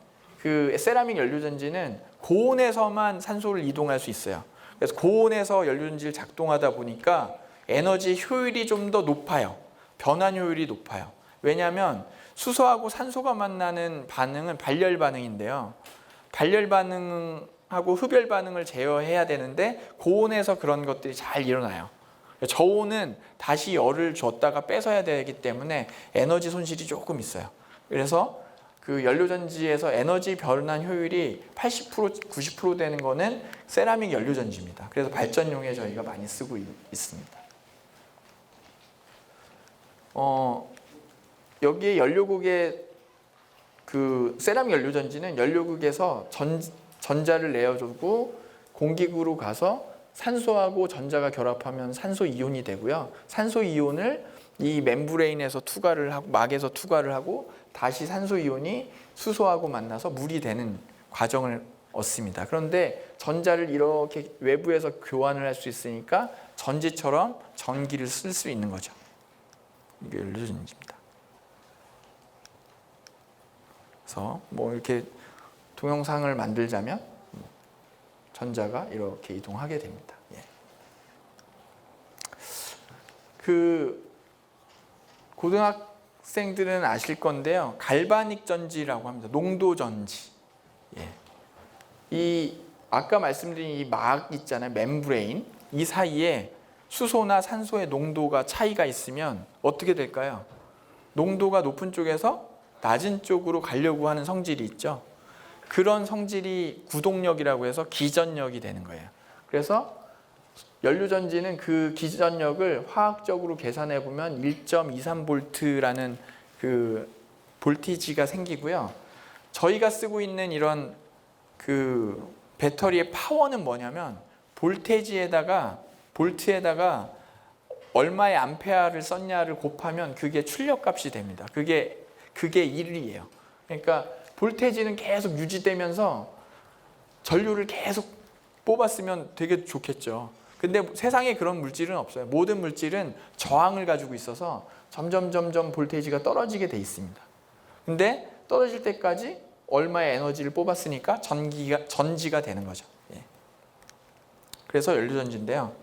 그 세라믹 연료전지는 고온에서만 산소를 이동할 수 있어요. 그래서 고온에서 연료전지를 작동하다 보니까 에너지 효율이 좀 더 높아요. 변환 효율이 높아요. 왜냐하면 수소하고 산소가 만나는 반응은 발열 반응인데요. 발열 반응하고 흡열 반응을 제어해야 되는데 고온에서 그런 것들이 잘 일어나요. 저온은 다시 열을 줬다가 뺏어야 되기 때문에 에너지 손실이 조금 있어요. 그래서 그 연료전지에서 에너지 변환 효율이 80%, 90% 되는 거는 세라믹 연료전지입니다. 그래서 발전용에 저희가 많이 쓰고 있습니다. 여기에 연료국에 그 세라믹 연료전지는 연료국에서 전자를 내어주고 공기구로 가서 산소하고 전자가 결합하면 산소 이온이 되고요. 산소 이온을 이 멤브레인에서 투과를 하고 막에서 투과를 하고 다시 산소 이온이 수소하고 만나서 물이 되는 과정을 얻습니다. 그런데 전자를 이렇게 외부에서 교환을 할 수 있으니까 전지처럼 전기를 쓸 수 있는 거죠. 이게 연료전지입니다. 그래서 뭐 이렇게 동영상을 만들자면 전자가 이렇게 이동하게 됩니다. 예. 그 고등학생들은 아실 건데요. 갈바닉 전지라고 합니다. 농도 전지. 예. 이 아까 말씀드린 이 막 있잖아요. 멤브레인. 이 사이에 수소나 산소의 농도가 차이가 있으면 어떻게 될까요? 농도가 높은 쪽에서 낮은 쪽으로 가려고 하는 성질이 있죠. 그런 성질이 구동력이라고 해서 기전력이 되는 거예요. 그래서 연료전지는 그 기전력을 화학적으로 계산해 보면 1.23V라는 그 볼티지가 생기고요. 저희가 쓰고 있는 이런 그 배터리의 파워는 뭐냐면 볼트에다가 얼마의 암페어를 썼냐를 곱하면 그게 출력값이 됩니다. 그게 1이에요. 그러니까 볼테지는 계속 유지되면서 전류를 계속 뽑았으면 되게 좋겠죠. 근데 세상에 그런 물질은 없어요. 모든 물질은 저항을 가지고 있어서 점점 볼테지가 떨어지게 돼 있습니다. 근데 떨어질 때까지 얼마의 에너지를 뽑았으니까 전지가 되는 거죠. 예. 그래서 연료전지인데요.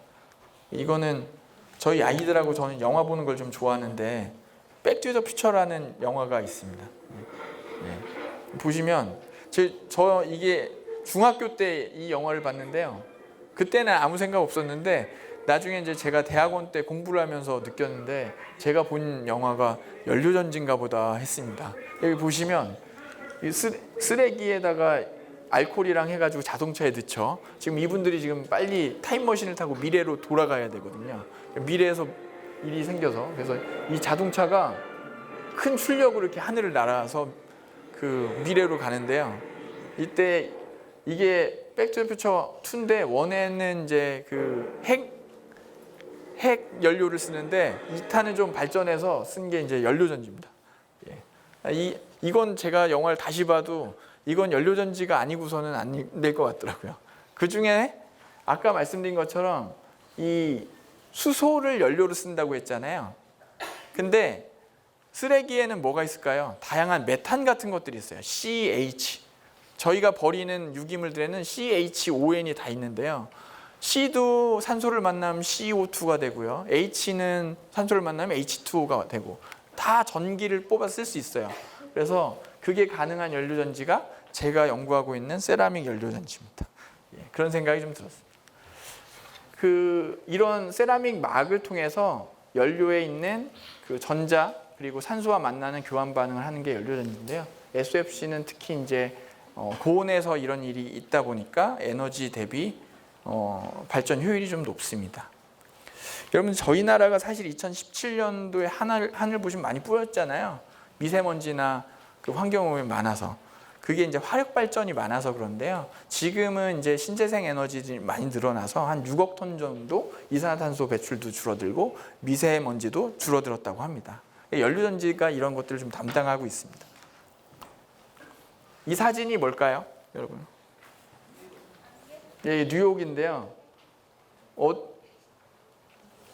이거는 저희 아이들하고 저는 영화 보는 걸 좀 좋아하는데 백투더 퓨처라는 영화가 있습니다. 예. 보시면 저 이게 중학교 때 이 영화를 봤는데요. 그때는 아무 생각 없었는데 나중에 이제 제가 대학원 때 공부를 하면서 느꼈는데 제가 본 영화가 연료전지인가 보다 했습니다. 여기 보시면 이 쓰레기에다가 알코올이랑 해가지고 자동차에 넣죠. 지금 이분들이 지금 빨리 타임머신을 타고 미래로 돌아가야 되거든요. 미래에서 일이 생겨서 그래서 이 자동차가 큰 출력으로 이렇게 하늘을 날아서 그 미래로 가는데요. 이때 이게 백투더퓨처 2인데 원에는 이제 그 핵 연료를 쓰는데 2탄은 좀 발전해서 쓴 게 이제 연료전지입니다. 이건 제가 영화를 다시 봐도 이건 연료전지가 아니고서는 안 될 것 같더라고요. 그 중에 아까 말씀드린 것처럼 이 수소를 연료로 쓴다고 했잖아요. 근데 쓰레기에는 뭐가 있을까요? 다양한 메탄 같은 것들이 있어요. CH. 저희가 버리는 유기물들에는 CHON이 다 있는데요. C도 산소를 만나면 CO2가 되고요. H는 산소를 만나면 H2O가 되고 다 전기를 뽑아 쓸 수 있어요. 그래서 그게 가능한 연료전지가 제가 연구하고 있는 세라믹 연료전지입니다. 그런 생각이 좀 들었습니다. 이런 세라믹 막을 통해서 연료에 있는 그 전자 그리고 산소와 만나는 교환 반응을 하는 게 연료전지인데요. SOFC는 특히 이제 고온에서 이런 일이 있다 보니까 에너지 대비 발전 효율이 좀 높습니다. 여러분 저희 나라가 사실 2017년도에 하늘 보시면 많이 뿌였잖아요. 미세먼지나 그 환경오염이 많아서 그게 이제 화력 발전이 많아서 그런데요. 지금은 이제 신재생 에너지들이 많이 늘어나서 한 6억 톤 정도 이산화탄소 배출도 줄어들고 미세먼지도 줄어들었다고 합니다. 연료전지가 이런 것들을 좀 담당하고 있습니다. 이 사진이 뭘까요, 여러분? 뉴욕인데요.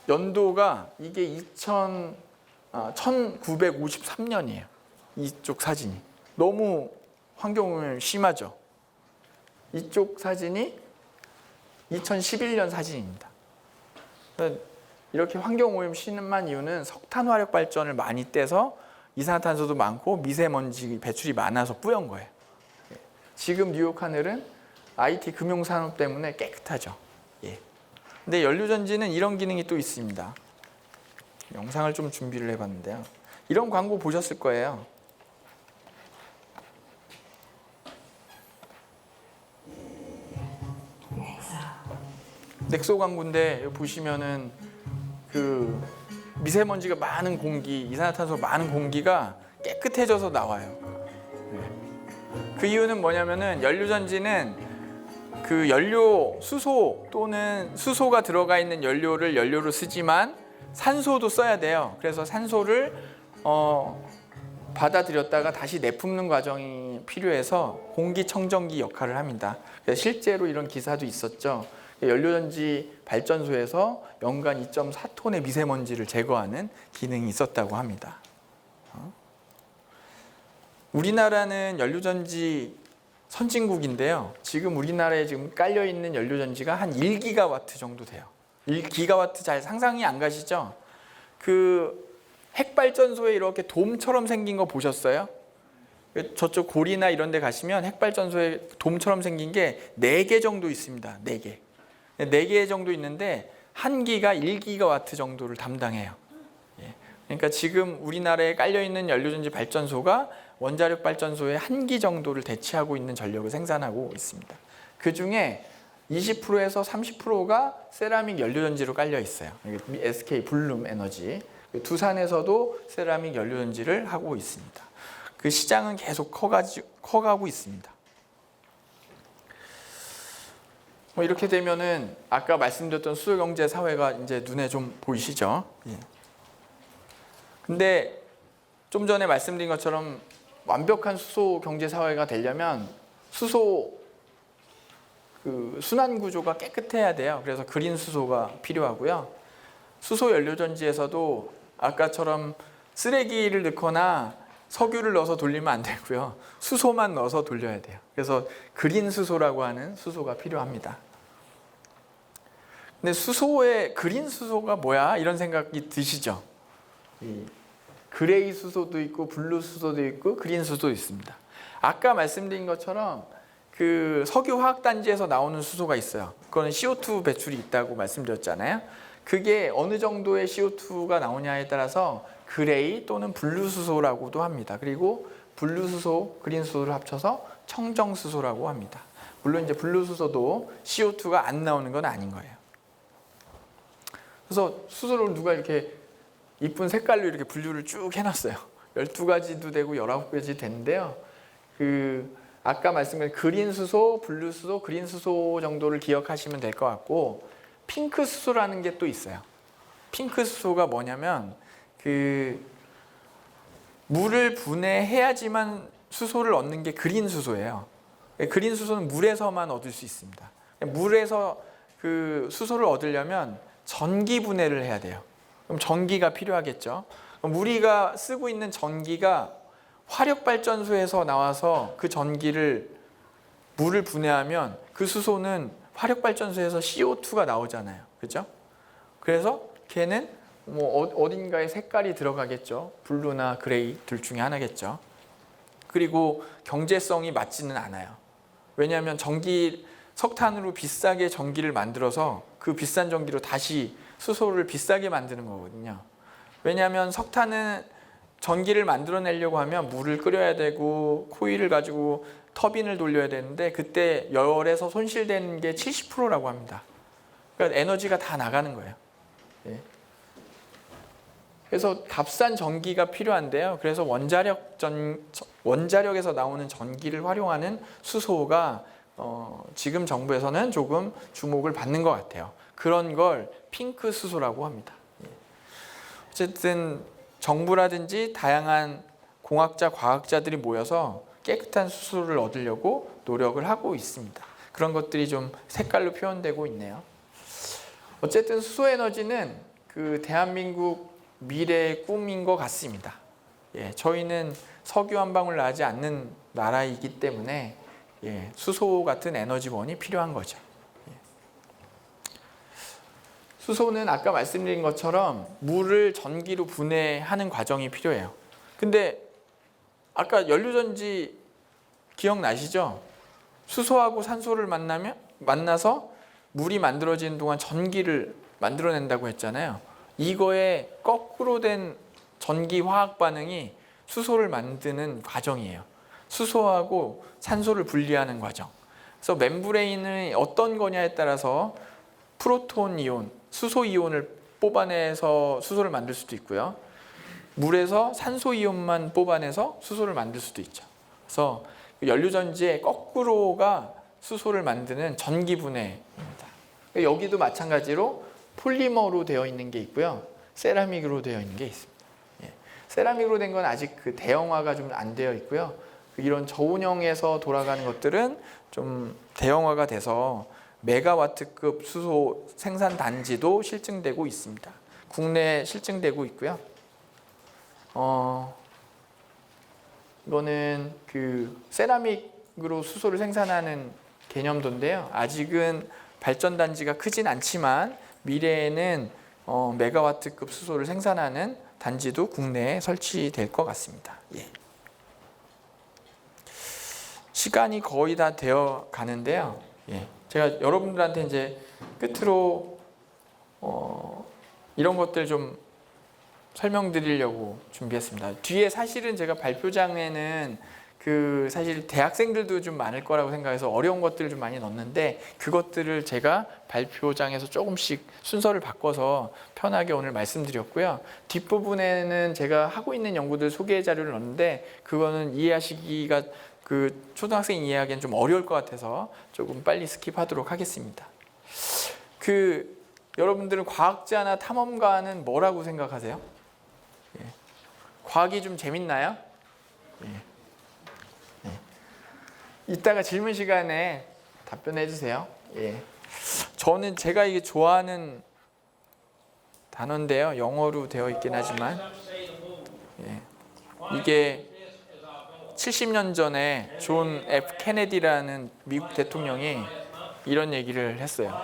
연도가 이게 1953년이에요. 이쪽 사진이. 너무 환경오염이 심하죠. 이쪽 사진이 2011년 사진입니다. 이렇게 환경오염 심한 이유는 석탄 화력 발전을 많이 떼서 이산화탄소도 많고 미세먼지 배출이 많아서 뿌연 거예요. 지금 뉴욕 하늘은 IT 금융산업 때문에 깨끗하죠. 근데 연료전지는 이런 기능이 또 있습니다. 영상을 좀 준비를 해봤는데요. 이런 광고 보셨을 거예요. 넥소 광고인데 보시면은 그 미세먼지가 많은 공기, 이산화탄소 많은 공기가 깨끗해져서 나와요. 그 이유는 뭐냐면은 연료전지는 그 연료 수소 또는 수소가 들어가 있는 연료를 연료로 쓰지만 산소도 써야 돼요. 그래서 산소를 받아들였다가 다시 내뿜는 과정이 필요해서 공기청정기 역할을 합니다. 실제로 이런 기사도 있었죠. 연료전지 발전소에서 연간 2.4톤의 미세먼지를 제거하는 기능이 있었다고 합니다. 우리나라는 연료전지 선진국인데요. 지금 우리나라에 지금 깔려 있는 연료전지가 한 1기가와트 정도 돼요. 1기가와트 잘 상상이 안 가시죠? 그 핵발전소에 이렇게 돔처럼 생긴 거 보셨어요? 저쪽 고리나 이런 데 가시면 핵발전소에 돔처럼 생긴 게 4개 정도 있습니다. 4개. 4개 정도 있는데 한 기가 1기가와트 정도를 담당해요. 그러니까 지금 우리나라에 깔려있는 연료전지 발전소가 원자력 발전소의 한 기 정도를 대체하고 있는 전력을 생산하고 있습니다. 그 중에 20%에서 30%가 세라믹 연료전지로 깔려 있어요. SK 블룸 에너지. 두산에서도 세라믹 연료전지를 하고 있습니다. 그 시장은 계속 커가고 있습니다. 이렇게 되면은 아까 말씀드렸던 수소경제 사회가 이제 눈에 좀 보이시죠? 근데 좀 전에 말씀드린 것처럼 완벽한 수소 경제 사회가 되려면 수소 그 순환 구조가 깨끗해야 돼요. 그래서 그린 수소가 필요하고요. 수소 연료전지에서도 아까처럼 쓰레기를 넣거나 석유를 넣어서 돌리면 안 되고요. 수소만 넣어서 돌려야 돼요. 그래서 그린 수소라고 하는 수소가 필요합니다. 근데 수소의 그린 수소가 뭐야? 이런 생각이 드시죠? 그레이 수소도 있고 블루 수소도 있고 그린 수소도 있습니다. 아까 말씀드린 것처럼 그 석유 화학 단지에서 나오는 수소가 있어요. 그거는 CO2 배출이 있다고 말씀드렸잖아요. 그게 어느 정도의 CO2가 나오냐에 따라서 그레이 또는 블루 수소라고도 합니다. 그리고 블루 수소, 그린 수소를 합쳐서 청정 수소라고 합니다. 물론 이제 블루 수소도 CO2가 안 나오는 건 아닌 거예요. 그래서 수소를 누가 이렇게 이쁜 색깔로 이렇게 분류를 쭉 해놨어요. 12가지도 되고 19가지 되는데요. 아까 말씀드린 그린 수소, 블루 수소, 그린 수소 정도를 기억하시면 될 것 같고 핑크 수소라는 게 또 있어요. 핑크 수소가 뭐냐면 그 물을 분해해야지만 수소를 얻는 게 그린 수소예요. 그린 수소는 물에서만 얻을 수 있습니다. 물에서 그 수소를 얻으려면 전기 분해를 해야 돼요. 그럼 전기가 필요하겠죠. 그럼 우리가 쓰고 있는 전기가 화력발전소에서 나와서 그 전기를 물을 분해하면 그 수소는 화력발전소에서 CO2가 나오잖아요. 그렇죠? 그래서 걔는 뭐 어딘가에 색깔이 들어가겠죠. 블루나 그레이 둘 중에 하나겠죠. 그리고 경제성이 맞지는 않아요. 왜냐하면 석탄으로 비싸게 전기를 만들어서 그 비싼 전기로 다시 수소를 비싸게 만드는 거거든요. 왜냐하면 석탄은 전기를 만들어내려고 하면 물을 끓여야 되고 코일을 가지고 터빈을 돌려야 되는데 그때 열에서 손실되는 게 70%라고 합니다. 그러니까 에너지가 다 나가는 거예요. 예. 그래서 값싼 전기가 필요한데요. 그래서 원자력에서 나오는 전기를 활용하는 수소가 지금 정부에서는 조금 주목을 받는 것 같아요. 그런 걸 핑크 수소라고 합니다. 예. 어쨌든 정부라든지 다양한 공학자, 과학자들이 모여서 깨끗한 수소를 얻으려고 노력을 하고 있습니다. 그런 것들이 좀 색깔로 표현되고 있네요. 어쨌든 수소 에너지는 그 대한민국 미래의 꿈인 것 같습니다. 예, 저희는 석유 한 방울 나지 않는 나라이기 때문에 수소 같은 에너지원이 필요한 거죠. 수소는 아까 말씀드린 것처럼 물을 전기로 분해하는 과정이 필요해요. 근데 아까 연료전지 기억나시죠? 수소하고 산소를 만나서 물이 만들어지는 동안 전기를 만들어낸다고 했잖아요. 이거에 거꾸로 된 전기 화학 반응이 수소를 만드는 과정이에요. 수소하고 산소를 분리하는 과정. 그래서 멤브레인은 어떤 거냐에 따라서 프로톤 이온, 수소 이온을 뽑아내서 수소를 만들 수도 있고요. 물에서 산소 이온만 뽑아내서 수소를 만들 수도 있죠. 그래서 연료전지의 거꾸로가 수소를 만드는 전기분해입니다. 여기도 마찬가지로 폴리머로 되어 있는 게 있고요. 세라믹으로 되어 있는 게 있습니다. 세라믹으로 된 건 아직 그 대형화가 좀 안 되어 있고요. 이런 저온형에서 돌아가는 것들은 좀 대형화가 돼서 메가와트급 수소 생산 단지도 실증되고 있습니다. 국내에 실증되고 있고요. 이거는 그 세라믹으로 수소를 생산하는 개념도인데요. 아직은 발전 단지가 크진 않지만 미래에는 메가와트급 수소를 생산하는 단지도 국내에 설치될 것 같습니다. 예. 시간이 거의 다 되어 가는데요. 예. 제가 여러분들한테 이제 끝으로 이런 것들 좀 설명드리려고 준비했습니다. 뒤에 사실은 제가 발표장에는 사실 대학생들도 좀 많을 거라고 생각해서 어려운 것들을 좀 많이 넣었는데 그것들을 제가 발표장에서 조금씩 순서를 바꿔서 편하게 오늘 말씀드렸고요. 뒷부분에는 제가 하고 있는 연구들 소개 자료를 넣었는데 그거는 이해하시기가 초등학생 이해하기엔 좀 어려울 것 같아서 조금 빨리 스킵하도록 하겠습니다. 여러분들은 과학자나 탐험가는 뭐라고 생각하세요? 예. 과학이 좀 재밌나요? 예. 이따가 질문 시간에 답변해 주세요. 예. 저는 제가 이게 좋아하는 단어인데요. 영어로 되어 있긴 하지만 이게 70년 전에 존 F 케네디라는 미국 대통령이 이런 얘기를 했어요.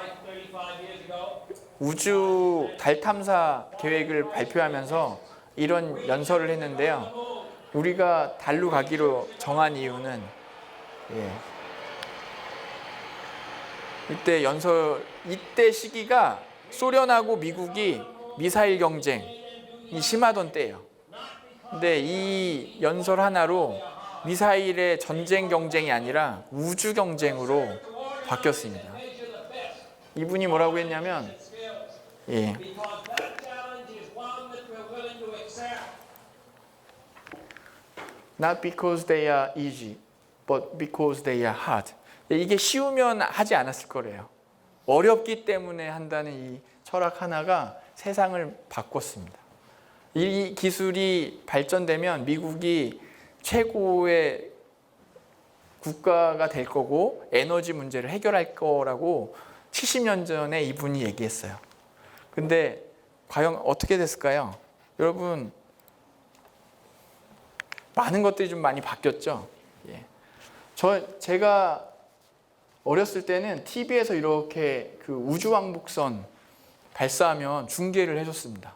우주 달 탐사 계획을 발표하면서 이런 연설을 했는데요. 우리가 달로 가기로 정한 이유는 이때 시기가 소련하고 미국이 미사일 경쟁이 심하던 때예요. 근데 이 연설 하나로 미사일의 전쟁 경쟁이 아니라 우주 경쟁으로 바뀌었습니다. 이분이 뭐라고 했냐면 Not because they are easy, but because they are hard. 이게 쉬우면 하지 않았을 거래요. 어렵기 때문에 한다는 이 철학 하나가 세상을 바꿨습니다. 이 기술이 발전되면 미국이 최고의 국가가 될 거고 에너지 문제를 해결할 거라고 70년 전에 이분이 얘기했어요. 근데 과연 어떻게 됐을까요? 여러분, 많은 것들이 좀 많이 바뀌었죠. 예. 제가 어렸을 때는 TV에서 이렇게 그 우주왕복선 발사하면 중계를 해줬습니다.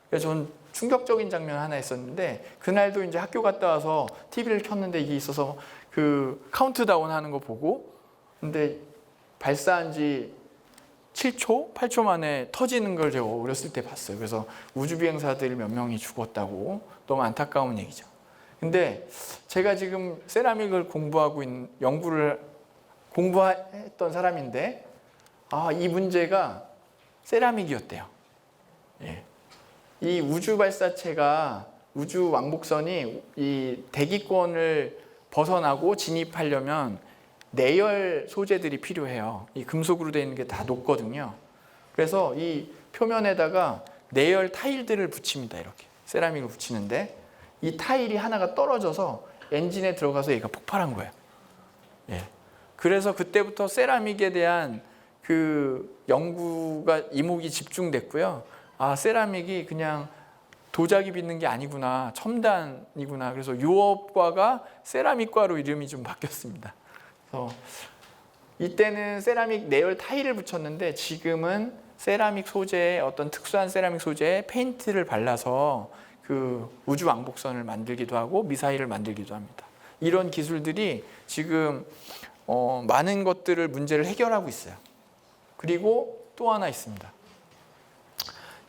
그래서 저는 충격적인 장면 하나 있었는데, 그날도 이제 학교 갔다 와서 TV를 켰는데 이게 있어서 그 카운트다운 하는 거 보고, 근데 발사한 지 7초, 8초 만에 터지는 걸 제가 어렸을 때 봤어요. 그래서 우주비행사들 몇 명이 죽었다고. 너무 안타까운 얘기죠. 근데 제가 지금 세라믹을 공부했던 사람인데, 이 문제가 세라믹이었대요. 예. 이 우주 발사체가, 우주 왕복선이 이 대기권을 벗어나고 진입하려면 내열 소재들이 필요해요. 이 금속으로 되어 있는 게 다 녹거든요. 그래서 이 표면에다가 내열 타일들을 붙입니다. 이렇게 세라믹을 붙이는데, 이 타일이 하나가 떨어져서 엔진에 들어가서 얘가 폭발한 거예요. 예. 그래서 그때부터 세라믹에 대한 그 연구가 이목이 집중됐고요. 세라믹이 그냥 도자기 빚는 게 아니구나, 첨단이구나. 그래서 유업과가 세라믹과로 이름이 좀 바뀌었습니다. 그래서 이때는 세라믹 내열 타일을 붙였는데, 지금은 세라믹 소재에, 어떤 특수한 세라믹 소재에 페인트를 발라서 그 우주 왕복선을 만들기도 하고 미사일을 만들기도 합니다. 이런 기술들이 지금 많은 것들을 문제를 해결하고 있어요. 그리고 또 하나 있습니다.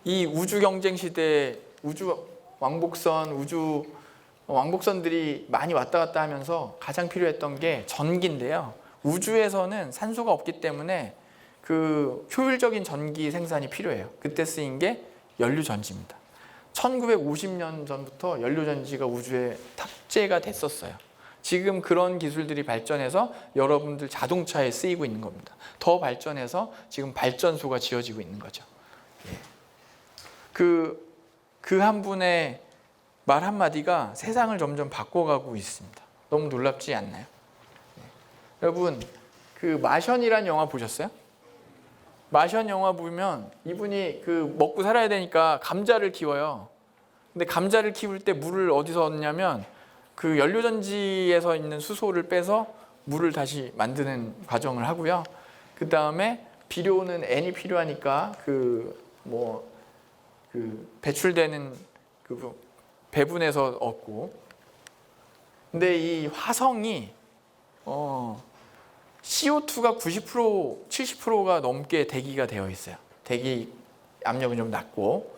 이 우주 경쟁 시대에 우주 왕복선들이 많이 왔다 갔다 하면서 가장 필요했던 게 전기인데요. 우주에서는 산소가 없기 때문에 그 효율적인 전기 생산이 필요해요. 그때 쓰인 게 연료전지입니다. 1950년 전부터 연료전지가 우주에 탑재가 됐었어요. 지금 그런 기술들이 발전해서 여러분들 자동차에 쓰이고 있는 겁니다. 더 발전해서 지금 발전소가 지어지고 있는 거죠. 예. 그 한 분의 말 한마디가 세상을 점점 바꿔가고 있습니다. 너무 놀랍지 않나요? 예. 여러분, 그 마션이라는 영화 보셨어요? 마션 영화 보면 이분이 그 먹고 살아야 되니까 감자를 키워요. 근데 감자를 키울 때 물을 어디서 얻냐면 그 연료전지에서 있는 수소를 빼서 물을 다시 만드는 과정을 하고요. 그 다음에 비료는 N이 필요하니까 배출되는 그 배분해서 얻고. 근데 이 화성이 CO2가 90%, 70%가 넘게 대기가 되어 있어요. 대기 압력은 좀 낮고.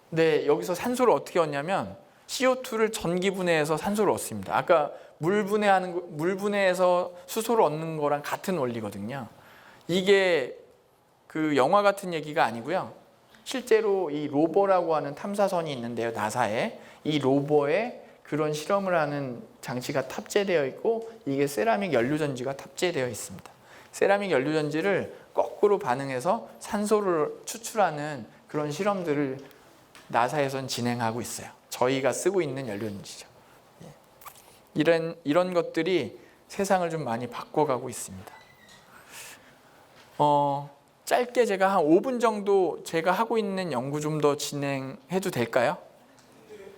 근데 여기서 산소를 어떻게 얻냐면 CO2를 전기분해해서 산소를 얻습니다. 아까 물분해해서 수소를 얻는 거랑 같은 원리거든요. 이게 그 영화 같은 얘기가 아니고요. 실제로 이 로버라고 하는 탐사선이 있는데요. 나사에. 이 로버에 그런 실험을 하는 장치가 탑재되어 있고, 이게 세라믹 연료전지가 탑재되어 있습니다. 세라믹 연료전지를 거꾸로 반응해서 산소를 추출하는 그런 실험들을 나사에서는 진행하고 있어요. 저희가 쓰고 있는 연료전지죠. 이런 것들이 세상을 좀 많이 바꿔가고 있습니다. 짧게 제가 한 5분 정도 제가 하고 있는 연구 좀 더 진행해도 될까요?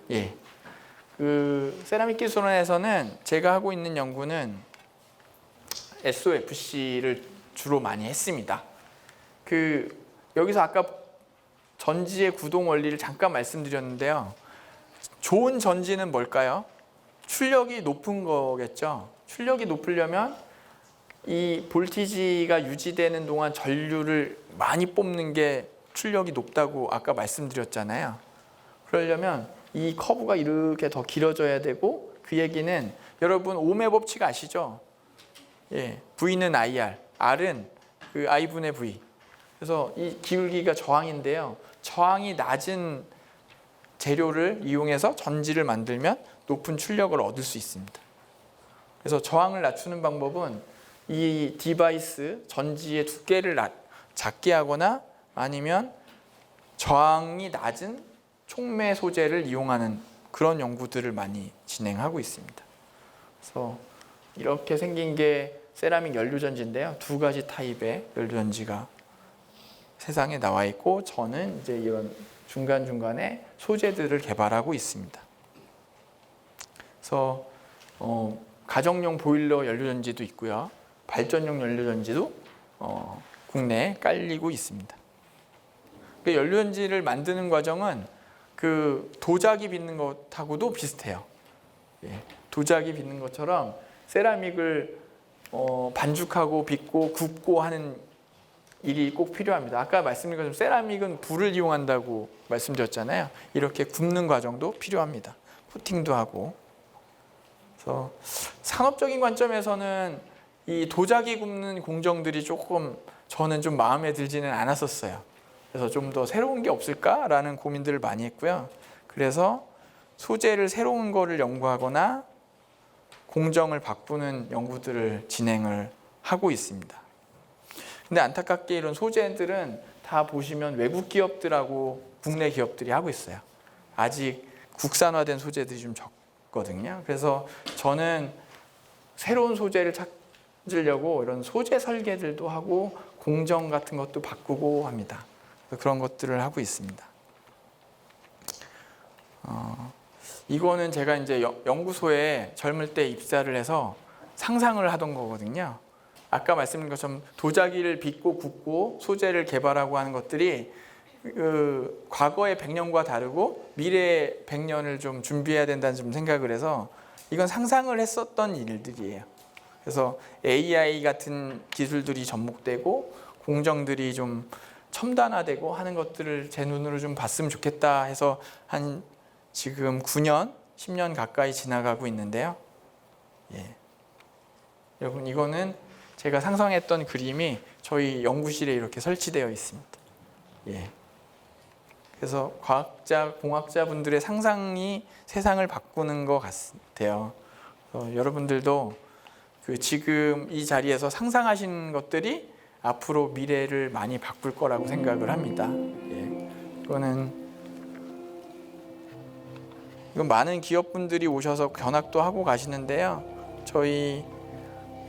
예. 그 세라믹 기술원에서는 제가 하고 있는 연구는 SOFC를 주로 많이 했습니다. 여기서 아까 전지의 구동 원리를 잠깐 말씀드렸는데요. 좋은 전지는 뭘까요? 출력이 높은 거겠죠. 출력이 높으려면 이 볼티지가 유지되는 동안 전류를 많이 뽑는 게 출력이 높다고 아까 말씀드렸잖아요. 그러려면 이 커브가 이렇게 더 길어져야 되고, 그 얘기는 여러분 ohm의 법칙 아시죠? 예, V는 IR, R은 그 I분의 V. 그래서 이 기울기가 저항인데요. 저항이 낮은 재료를 이용해서 전지를 만들면 높은 출력을 얻을 수 있습니다. 그래서 저항을 낮추는 방법은 이 디바이스 전지의 두께를 작게 하거나 아니면 저항이 낮은 촉매 소재를 이용하는 그런 연구들을 많이 진행하고 있습니다. 그래서 이렇게 생긴 게 세라믹 연료전지인데요. 두 가지 타입의 연료전지가 세상에 나와 있고, 저는 이제 이런 중간중간에 소재들을 개발하고 있습니다. 그래서 가정용 보일러 연료전지도 있고요. 발전용 연료전지도 국내에 깔리고 있습니다. 그 연료전지를 만드는 과정은 그 도자기 빚는 것하고도 비슷해요. 예, 도자기 빚는 것처럼 세라믹을 반죽하고 빚고 굽고 하는 일이 꼭 필요합니다. 아까 말씀드린 것처럼 세라믹은 불을 이용한다고 말씀드렸잖아요. 이렇게 굽는 과정도 필요합니다. 코팅도 하고. 그래서 산업적인 관점에서는 이 도자기 굽는 공정들이 조금 저는 좀 마음에 들지는 않았었어요. 그래서 좀 더 새로운 게 없을까라는 고민들을 많이 했고요. 그래서 소재를 새로운 거를 연구하거나 공정을 바꾸는 연구들을 진행을 하고 있습니다. 근데 안타깝게 이런 소재들은 다 보시면 외국 기업들하고 국내 기업들이 하고 있어요. 아직 국산화된 소재들이 좀 적거든요. 그래서 저는 새로운 소재를 찾으려고 이런 소재 설계들도 하고 공정 같은 것도 바꾸고 합니다. 그런 것들을 하고 있습니다. 이거는 제가 이제 연구소에 젊을 때 입사를 해서 상상을 하던 거거든요. 아까 말씀드린 것처럼 도자기를 빚고 굽고 소재를 개발하고 하는 것들이 그 과거의 100년과 다르고 미래의 100년을 좀 준비해야 된다는 좀 생각을 해서 이건 상상을 했었던 일들이에요. 그래서 AI 같은 기술들이 접목되고 공정들이 좀 첨단화되고 하는 것들을 제 눈으로 좀 봤으면 좋겠다 해서 한 지금 9년, 10년 가까이 지나가고 있는데요. 예. 여러분, 이거는 제가 상상했던 그림이 저희 연구실에 이렇게 설치되어 있습니다. 예. 그래서 과학자, 공학자 분들의 상상이 세상을 바꾸는 것 같아요. 여러분들도 그 지금 이 자리에서 상상하신 것들이 앞으로 미래를 많이 바꿀 거라고 생각을 합니다. 예. 이건 많은 기업분들이 오셔서 견학도 하고 가시는데요. 저희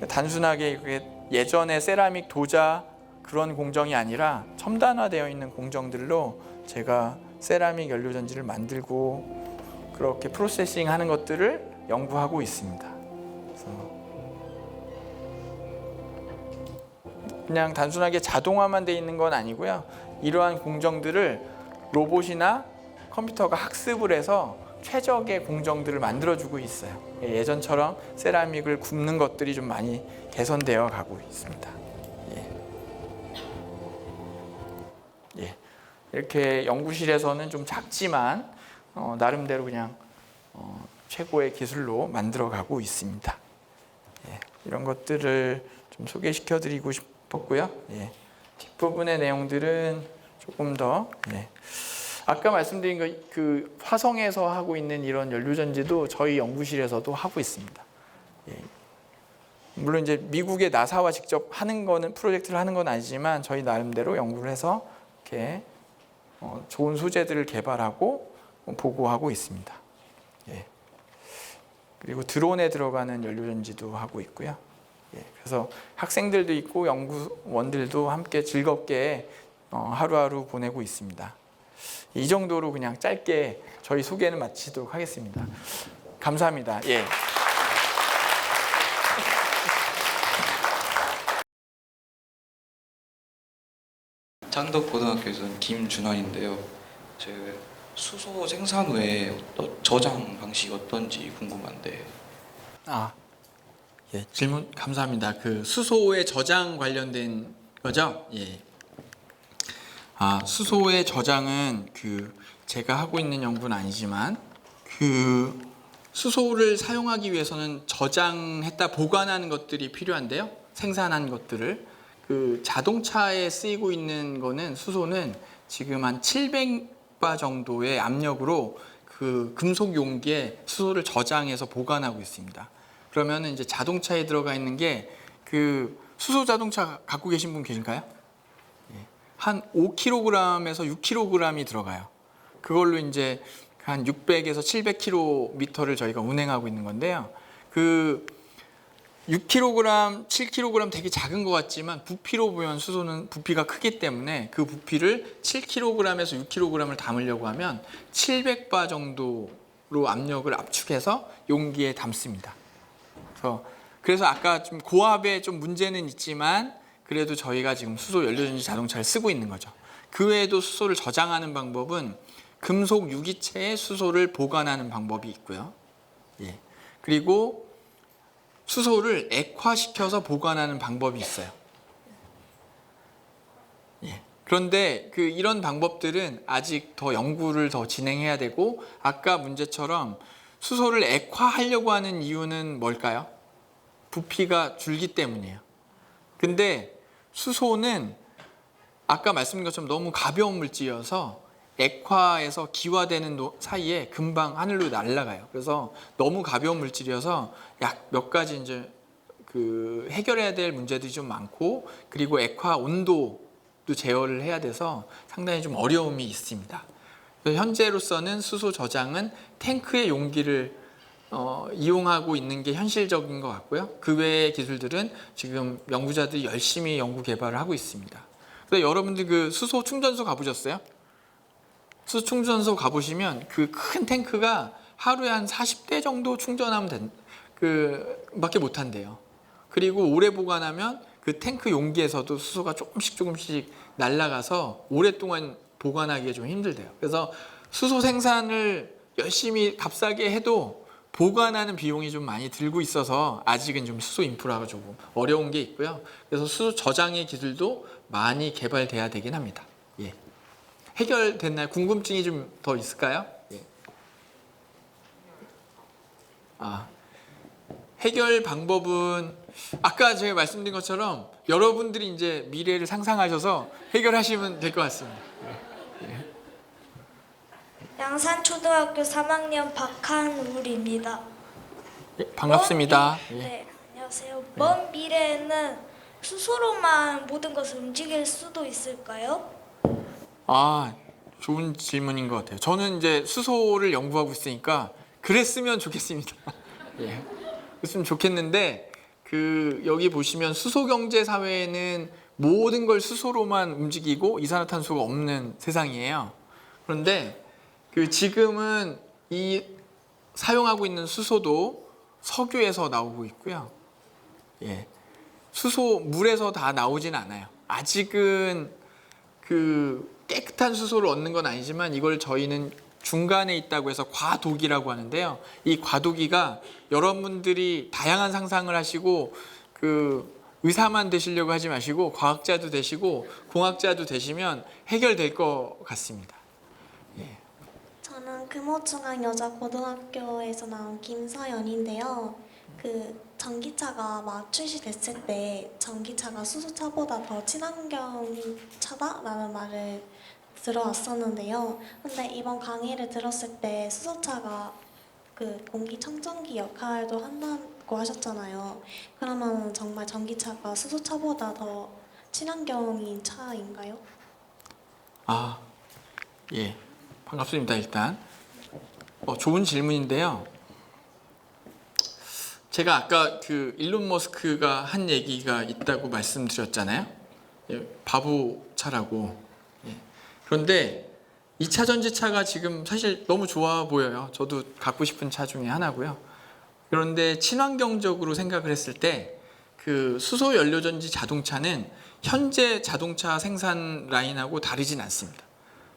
단순하게 예전에 세라믹 도자 그런 공정이 아니라 첨단화되어 있는 공정들로 제가 세라믹 연료전지를 만들고 그렇게 프로세싱 하는 것들을 연구하고 있습니다. 그래서 그냥 단순하게 자동화만 돼 있는 건 아니고요. 이러한 공정들을 로봇이나 컴퓨터가 학습을 해서 최적의 공정들을 만들어주고 있어요. 예전처럼 세라믹을 굽는 것들이 좀 많이 개선되어 가고 있습니다. 예. 이렇게 연구실에서는 좀 작지만 나름대로 그냥 최고의 기술로 만들어 가고 있습니다. 예. 이런 것들을 좀 소개시켜 드리고 싶었고요. 예. 뒷부분의 내용들은 조금 더 아까 말씀드린 그 화성에서 하고 있는 이런 연료전지도 저희 연구실에서도 하고 있습니다. 예. 물론 이제 미국의 나사와 직접 하는 거는 프로젝트를 하는 건 아니지만 저희 나름대로 연구를 해서 이렇게 좋은 소재들을 개발하고 보고하고 있습니다. 예. 그리고 드론에 들어가는 연료전지도 하고 있고요. 예. 그래서 학생들도 있고 연구원들도 함께 즐겁게 하루하루 보내고 있습니다. 이 정도로 그냥 짧게 저희 소개는 마치도록 하겠습니다. 감사합니다. 예. 창덕고등학교에서는 김준환인데요. 제 수소 생산 후에 저장 방식이 어떤지 궁금한데. 예, 질문 감사합니다. 그 수소의 저장 관련된 거죠? 예. 수소의 저장은 제가 하고 있는 연구는 아니지만 수소를 사용하기 위해서는 저장했다 보관하는 것들이 필요한데요. 생산한 것들을 자동차에 쓰이고 있는 거는 수소는 지금 한 700바 정도의 압력으로 금속 용기에 수소를 저장해서 보관하고 있습니다. 그러면은 이제 자동차에 들어가 있는 게 수소 자동차 갖고 계신 분 계신가요? 예. 한 5kg에서 6kg이 들어가요. 그걸로 이제 한 600에서 700km를 저희가 운행하고 있는 건데요. 그 6kg, 7kg 되게 작은 것 같지만 부피로 보면 수소는 부피가 크기 때문에 그 부피를 7kg에서 6kg을 담으려고 하면 700바 정도로 압력을 압축해서 용기에 담습니다. 그래서 아까 좀 고압에 좀 문제는 있지만 그래도 저희가 지금 수소 연료전지 자동차를 쓰고 있는 거죠. 그 외에도 수소를 저장하는 방법은 금속 유기체에 수소를 보관하는 방법이 있고요. 예. 그리고 수소를 액화시켜서 보관하는 방법이 있어요. 예. 그런데 이런 방법들은 아직 더 연구를 더 진행해야 되고 아까 문제처럼 수소를 액화하려고 하는 이유는 뭘까요? 부피가 줄기 때문이에요. 근데 수소는 아까 말씀드린 것처럼 너무 가벼운 물질이어서 액화에서 기화되는 사이에 금방 하늘로 날아가요. 그래서 너무 가벼운 물질이어서 약 몇 가지 이제 해결해야 될 문제들이 좀 많고 그리고 액화 온도도 제어를 해야 돼서 상당히 좀 어려움이 있습니다. 그래서 현재로서는 수소 저장은 탱크의 용기를 이용하고 있는 게 현실적인 것 같고요. 그 외의 기술들은 지금 연구자들이 열심히 연구 개발을 하고 있습니다. 그래서 여러분들 그 수소 충전소 가보셨어요? 수소 충전소 가보시면 그 큰 탱크가 하루에 한 40대 정도 충전하면 밖에 못 한대요. 그리고 오래 보관하면 그 탱크 용기에서도 수소가 조금씩 날아가서 오랫동안 보관하기가 좀 힘들대요. 그래서 수소 생산을 열심히 값싸게 해도 보관하는 비용이 좀 많이 들고 있어서 아직은 좀 수소 인프라가 조금 어려운 게 있고요. 그래서 수소 저장의 기술도 많이 개발돼야 되긴 합니다. 예. 해결됐나요? 궁금증이 좀 더 있을까요? 예. 해결 방법은 아까 제가 말씀드린 것처럼 여러분들이 이제 미래를 상상하셔서 해결하시면 될 것 같습니다. 양산초등학교 3학년 박한울입니다. 예, 반갑습니다. 네, 안녕하세요. 먼 미래에는 수소로만 모든 것을 움직일 수도 있을까요? 좋은 질문인 것 같아요. 저는 이제 수소를 연구하고 있으니까 그랬으면 좋겠습니다. 예. 그랬으면 좋겠는데 여기 보시면 수소 경제 사회에는 모든 걸 수소로만 움직이고 이산화탄소가 없는 세상이에요. 그런데 지금은 이 사용하고 있는 수소도 석유에서 나오고 있고요. 예. 수소 물에서 다 나오진 않아요. 아직은 깨끗한 수소를 얻는 건 아니지만 이걸 저희는 중간에 있다고 해서 과도기라고 하는데요. 이 과도기가 여러분들이 다양한 상상을 하시고 의사만 되시려고 하지 마시고 과학자도 되시고 공학자도 되시면 해결될 것 같습니다. 예. 저는 금호중앙여자고등학교에서 나온 김서연인데요. 전기차가 막 출시됐을 때 전기차가 수소차보다 더 친환경 차다라는 말을 들어왔었는데요. 근데 이번 강의를 들었을 때 수소차가 공기청정기 역할도 한다고 하셨잖아요. 그러면 정말 전기차가 수소차보다 더 친환경인 차인가요? 예. 반갑습니다. 일단 좋은 질문인데요. 제가 아까 일론 머스크가 한 얘기가 있다고 말씀드렸잖아요. 예, 바보차라고. 예. 그런데 2차 전지차가 지금 사실 너무 좋아 보여요. 저도 갖고 싶은 차 중에 하나고요. 그런데 친환경적으로 생각을 했을 때 수소 연료전지 자동차는 현재 자동차 생산 라인하고 다르진 않습니다.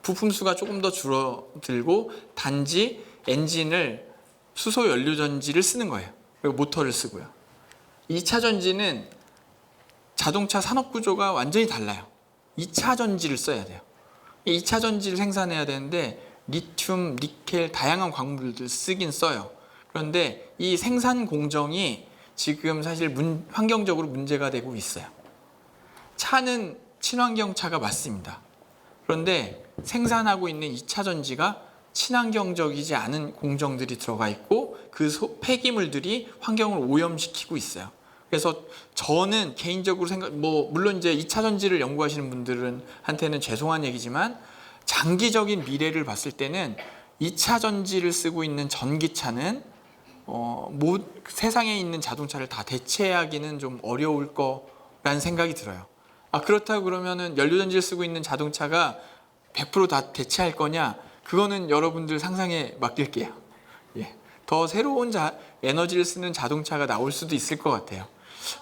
부품 수가 조금 더 줄어들고 단지 엔진을 수소 연료전지를 쓰는 거예요. 그리고 모터를 쓰고요. 2차 전지는 자동차 산업 구조가 완전히 달라요. 2차 전지를 써야 돼요. 2차 전지를 생산해야 되는데 리튬, 니켈 다양한 광물들 쓰긴 써요. 그런데 이 생산 공정이 지금 사실 환경적으로 문제가 되고 있어요. 차는 친환경 차가 맞습니다. 그런데 생산하고 있는 2차 전지가 친환경적이지 않은 공정들이 들어가 있고 폐기물들이 환경을 오염시키고 있어요. 그래서 저는 개인적으로 물론 이제 2차 전지를 연구하시는 분들은 한테는 죄송한 얘기지만 장기적인 미래를 봤을 때는 2차 전지를 쓰고 있는 전기차는 세상에 있는 자동차를 다 대체하기는 좀 어려울 거라는 생각이 들어요. 그렇다고 그러면은 연료전지를 쓰고 있는 자동차가 100%다 대체할 거냐? 그거는 여러분들 상상에 맡길게요. 예. 더 새로운 에너지를 쓰는 자동차가 나올 수도 있을 것 같아요.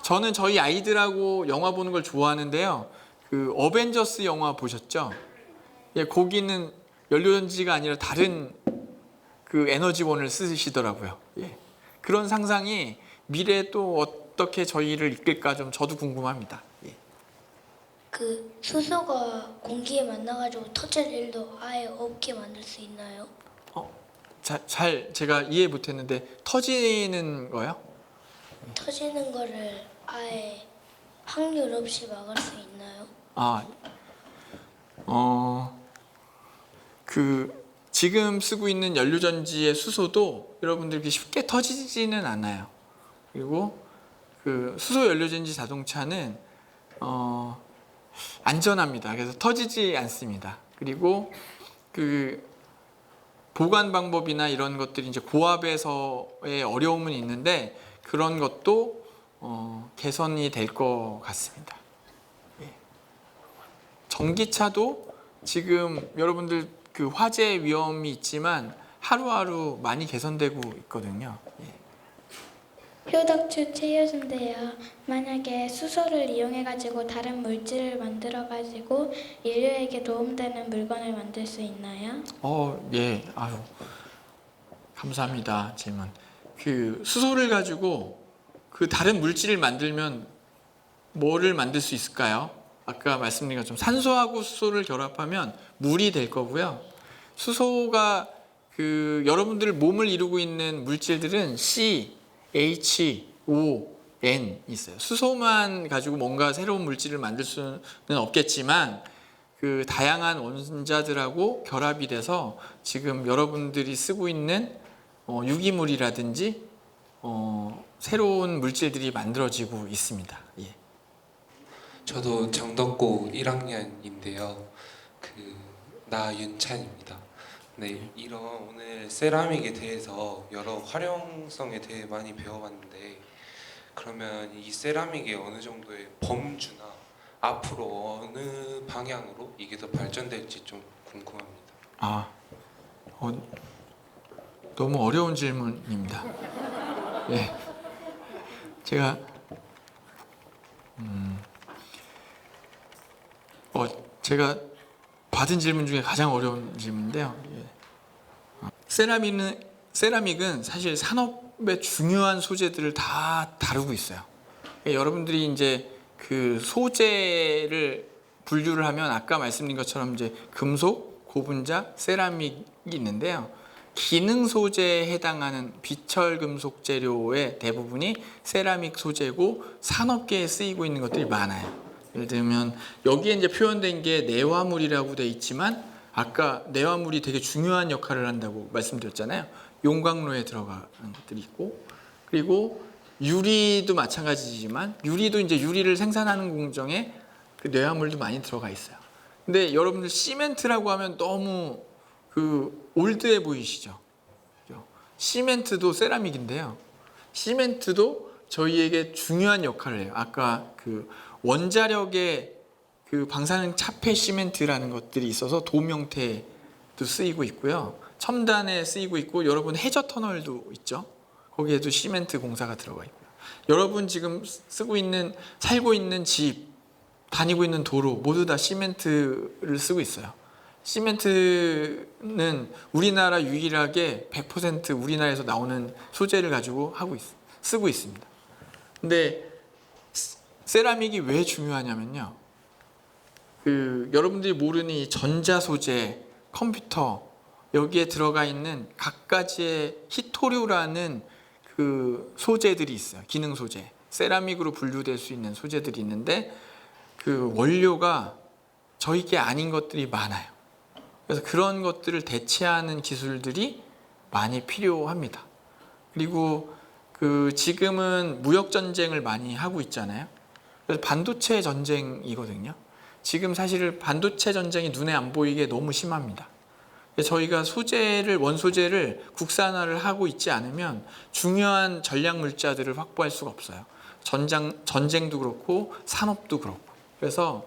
저는 저희 아이들하고 영화 보는 걸 좋아하는데요. 그 어벤져스 영화 보셨죠? 예, 거기는 연료전지가 아니라 다른 그 에너지원을 쓰시더라고요. 예. 그런 상상이 미래에 또 어떻게 저희를 이끌까 좀 저도 궁금합니다. 예. 그 수소가 공기에 만나가지고 터질 일도 아예 없게 만들 수 있나요? 잘 제가 이해 못했는데 터지는 거요? 터지는 거를 아예 확률 없이 막을 수 있나요? 지금 쓰고 있는 연료전지의 수소도 여러분들 이렇게 쉽게 터지지는 않아요. 그리고 그 수소 연료전지 자동차는 안전합니다. 그래서 터지지 않습니다. 그리고 그 보관 방법이나 이런 것들이 이제 고압에서의 어려움은 있는데 그런 것도 개선이 될 것 같습니다. 예. 전기차도 지금 여러분들 그 화재 위험이 있지만 하루하루 많이 개선되고 있거든요. 예. 효덕추 최효준인데요. 만약에 수소를 이용해가지고 다른 물질을 만들어가지고 인류에게 도움되는 물건을 만들 수 있나요? 예. 감사합니다. 질문. 그 수소를 가지고 그 다른 물질을 만들면 뭐를 만들 수 있을까요? 아까 말씀드린 것처럼 산소하고 수소를 결합하면 물이 될 거고요. 수소가 그 여러분들 몸을 이루고 있는 물질들은 C, H, O, N 있어요. 수소만 가지고 뭔가 새로운 물질을 만들 수는 없겠지만 그 다양한 원자들하고 결합이 돼서 지금 여러분들이 쓰고 있는 유기물이라든지 새로운 물질들이 만들어지고 있습니다. 예. 저도 정덕고 1학년인데요. 나윤찬입니다. 네, 이런 오늘 세라믹에 대해서 여러 활용성에 대해 많이 배워봤는데 그러면 이 세라믹의 어느 정도의 범주나 앞으로 어느 방향으로 이게 더 발전될지 좀 궁금합니다. 너무 어려운 질문입니다. 예, 제가 제가 받은 질문 중에 가장 어려운 질문인데요. 예. 세라믹은 사실 산업의 중요한 소재들을 다 다루고 있어요. 여러분들이 이제 그 소재를 분류를 하면 아까 말씀드린 것처럼 이제 금속, 고분자, 세라믹이 있는데요. 기능 소재에 해당하는 비철 금속 재료의 대부분이 세라믹 소재고 산업계에 쓰이고 있는 것들이 많아요. 예를 들면 여기에 이제 표현된 게 내화물이라고 돼 있지만 아까 내화물이 되게 중요한 역할을 한다고 말씀드렸잖아요. 용광로에 들어가는 것들이 있고 그리고 유리도 마찬가지지만 유리도 이제 유리를 생산하는 공정에 그 내화물도 많이 들어가 있어요. 근데 여러분들 시멘트라고 하면 너무 그 올드해 보이시죠? 시멘트도 세라믹인데요. 시멘트도 저희에게 중요한 역할을 해요. 아까 그 원자력의 그 방사능 차폐 시멘트라는 것들이 있어서 돔 형태도 쓰이고 있고요. 첨단에 쓰이고 있고 여러분 해저 터널도 있죠. 거기에도 시멘트 공사가 들어가 있고요. 여러분 지금 살고 있는 집, 다니고 있는 도로 모두 다 시멘트를 쓰고 있어요. 시멘트는 우리나라 유일하게 100% 우리나라에서 나오는 소재를 가지고 쓰고 있습니다. 근데 세라믹이 왜 중요하냐면요. 여러분들이 모르는 이 전자 소재, 컴퓨터 여기에 들어가 있는 각가지의 히토류라는 그 소재들이 있어요. 기능 소재. 세라믹으로 분류될 수 있는 소재들이 있는데 그 원료가 저희 게 아닌 것들이 많아요. 그래서 그런 것들을 대체하는 기술들이 많이 필요합니다. 그리고 지금은 무역 전쟁을 많이 하고 있잖아요. 그래서 반도체 전쟁이거든요. 지금 사실 반도체 전쟁이 눈에 안 보이게 너무 심합니다. 저희가 원소재를 국산화를 하고 있지 않으면 중요한 전략 물자들을 확보할 수가 없어요. 전쟁도 그렇고 산업도 그렇고. 그래서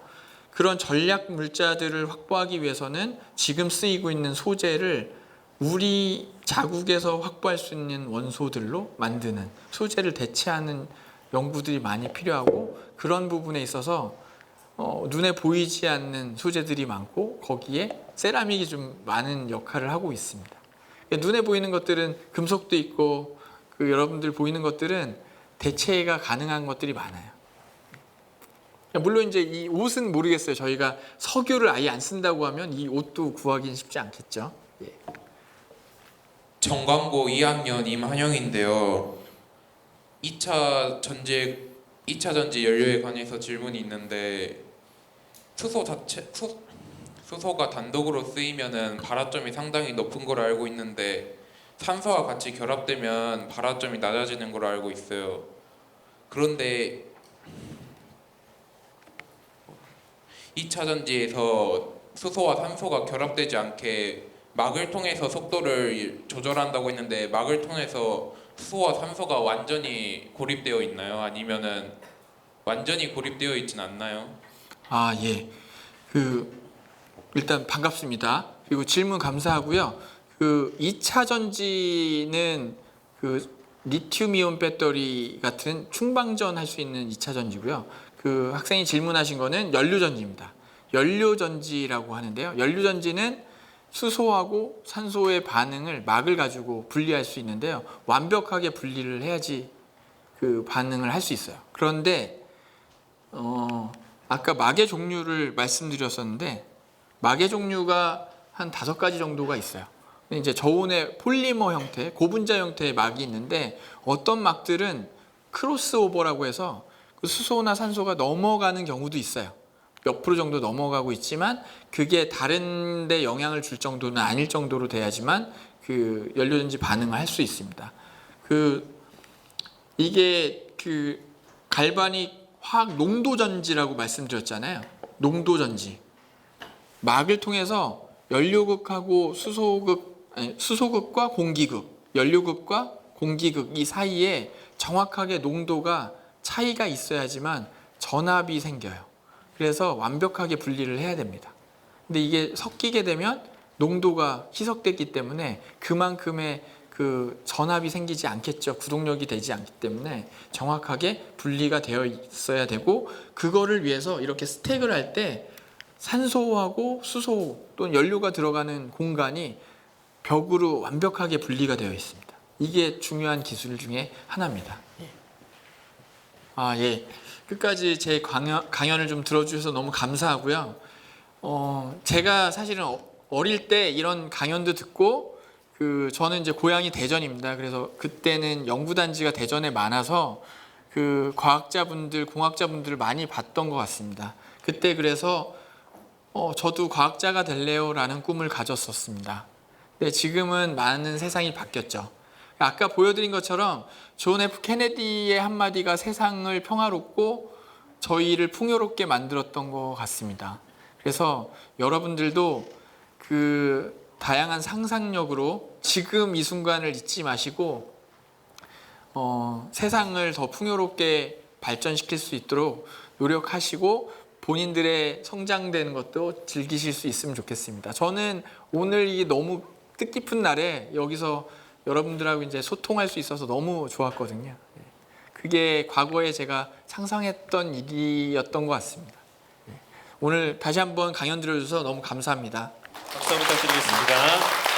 그런 전략 물자들을 확보하기 위해서는 지금 쓰이고 있는 소재를 우리 자국에서 확보할 수 있는 원소들로 만드는, 소재를 대체하는 연구들이 많이 필요하고, 그런 부분에 있어서 눈에 보이지 않는 소재들이 많고 거기에 세라믹이 좀 많은 역할을 하고 있습니다. 눈에 보이는 것들은 금속도 있고 여러분들 보이는 것들은 대체가 가능한 것들이 많아요. 물론 이제 이 옷은 모르겠어요. 저희가 석유를 아예 안 쓴다고 하면 이 옷도 구하기는 쉽지 않겠죠. 예. 전광고 2학년 임한영인데요. 2차 전지 연료에 관해서 질문이 있는데, 수소가 단독으로 쓰이면은 발화점이 상당히 높은 걸로 알고 있는데 산소와 같이 결합되면 발화점이 낮아지는 걸로 알고 있어요. 그런데 2차 전지에서 수소와 산소가 결합되지 않게 막을 통해서 속도를 조절한다고 했는데, 막을 통해서 수소와 산소가 완전히 고립되어 있나요? 아니면은 완전히 고립되어 있진 않나요? 아, 예. 일단 반갑습니다. 그리고 질문 감사하고요. 2차 전지는 리튬이온 배터리 같은 충방전 할 수 있는 2차 전지고요. 학생이 질문하신 거는 연료전지입니다. 연료전지라고 하는데요. 연료전지는 수소하고 산소의 반응을 막을 가지고 분리할 수 있는데요. 완벽하게 분리를 해야지 반응을 할 수 있어요. 그런데 아까 막의 종류를 말씀드렸었는데, 막의 종류가 한 5가지 정도가 있어요. 근데 이제 저온의 폴리머 형태, 고분자 형태의 막이 있는데, 어떤 막들은 크로스오버라고 해서 수소나 산소가 넘어가는 경우도 있어요. 몇 프로 정도 넘어가고 있지만 그게 다른 데 영향을 줄 정도는 아닐 정도로 돼야지만 연료전지 반응을 할 수 있습니다. 이게 갈바닉 화학 농도전지라고 말씀드렸잖아요. 농도전지. 막을 통해서 연료극하고 수소극과 공기극, 연료극과 공기극 이 사이에 정확하게 농도가 차이가 있어야지만 전압이 생겨요. 그래서 완벽하게 분리를 해야 됩니다. 근데 이게 섞이게 되면 농도가 희석됐기 때문에 그만큼의 전압이 생기지 않겠죠. 구동력이 되지 않기 때문에 정확하게 분리가 되어 있어야 되고, 그거를 위해서 이렇게 스택을 할 때 산소하고 수소 또는 연료가 들어가는 공간이 벽으로 완벽하게 분리가 되어 있습니다. 이게 중요한 기술 중에 하나입니다. 예. 끝까지 제 강연을 좀 들어주셔서 너무 감사하고요. 제가 사실은 어릴 때 이런 강연도 듣고, 저는 이제 고향이 대전입니다. 그래서 그때는 연구단지가 대전에 많아서 과학자분들, 공학자분들을 많이 봤던 것 같습니다. 그때 그래서 저도 과학자가 될래요라는 꿈을 가졌었습니다. 근데 지금은 많은 세상이 바뀌었죠. 아까 보여드린 것처럼 존 F 케네디의 한마디가 세상을 평화롭고 저희를 풍요롭게 만들었던 것 같습니다. 그래서 여러분들도 다양한 상상력으로 지금 이 순간을 잊지 마시고 세상을 더 풍요롭게 발전시킬 수 있도록 노력하시고 본인들의 성장되는 것도 즐기실 수 있으면 좋겠습니다. 저는 오늘 이게 너무 뜻깊은 날에 여기서 여러분들하고 이제 소통할 수 있어서 너무 좋았거든요. 그게 과거에 제가 상상했던 일이었던 것 같습니다. 오늘 다시 한번 강연 들어주셔서 너무 감사합니다. 박수 부탁드리겠습니다.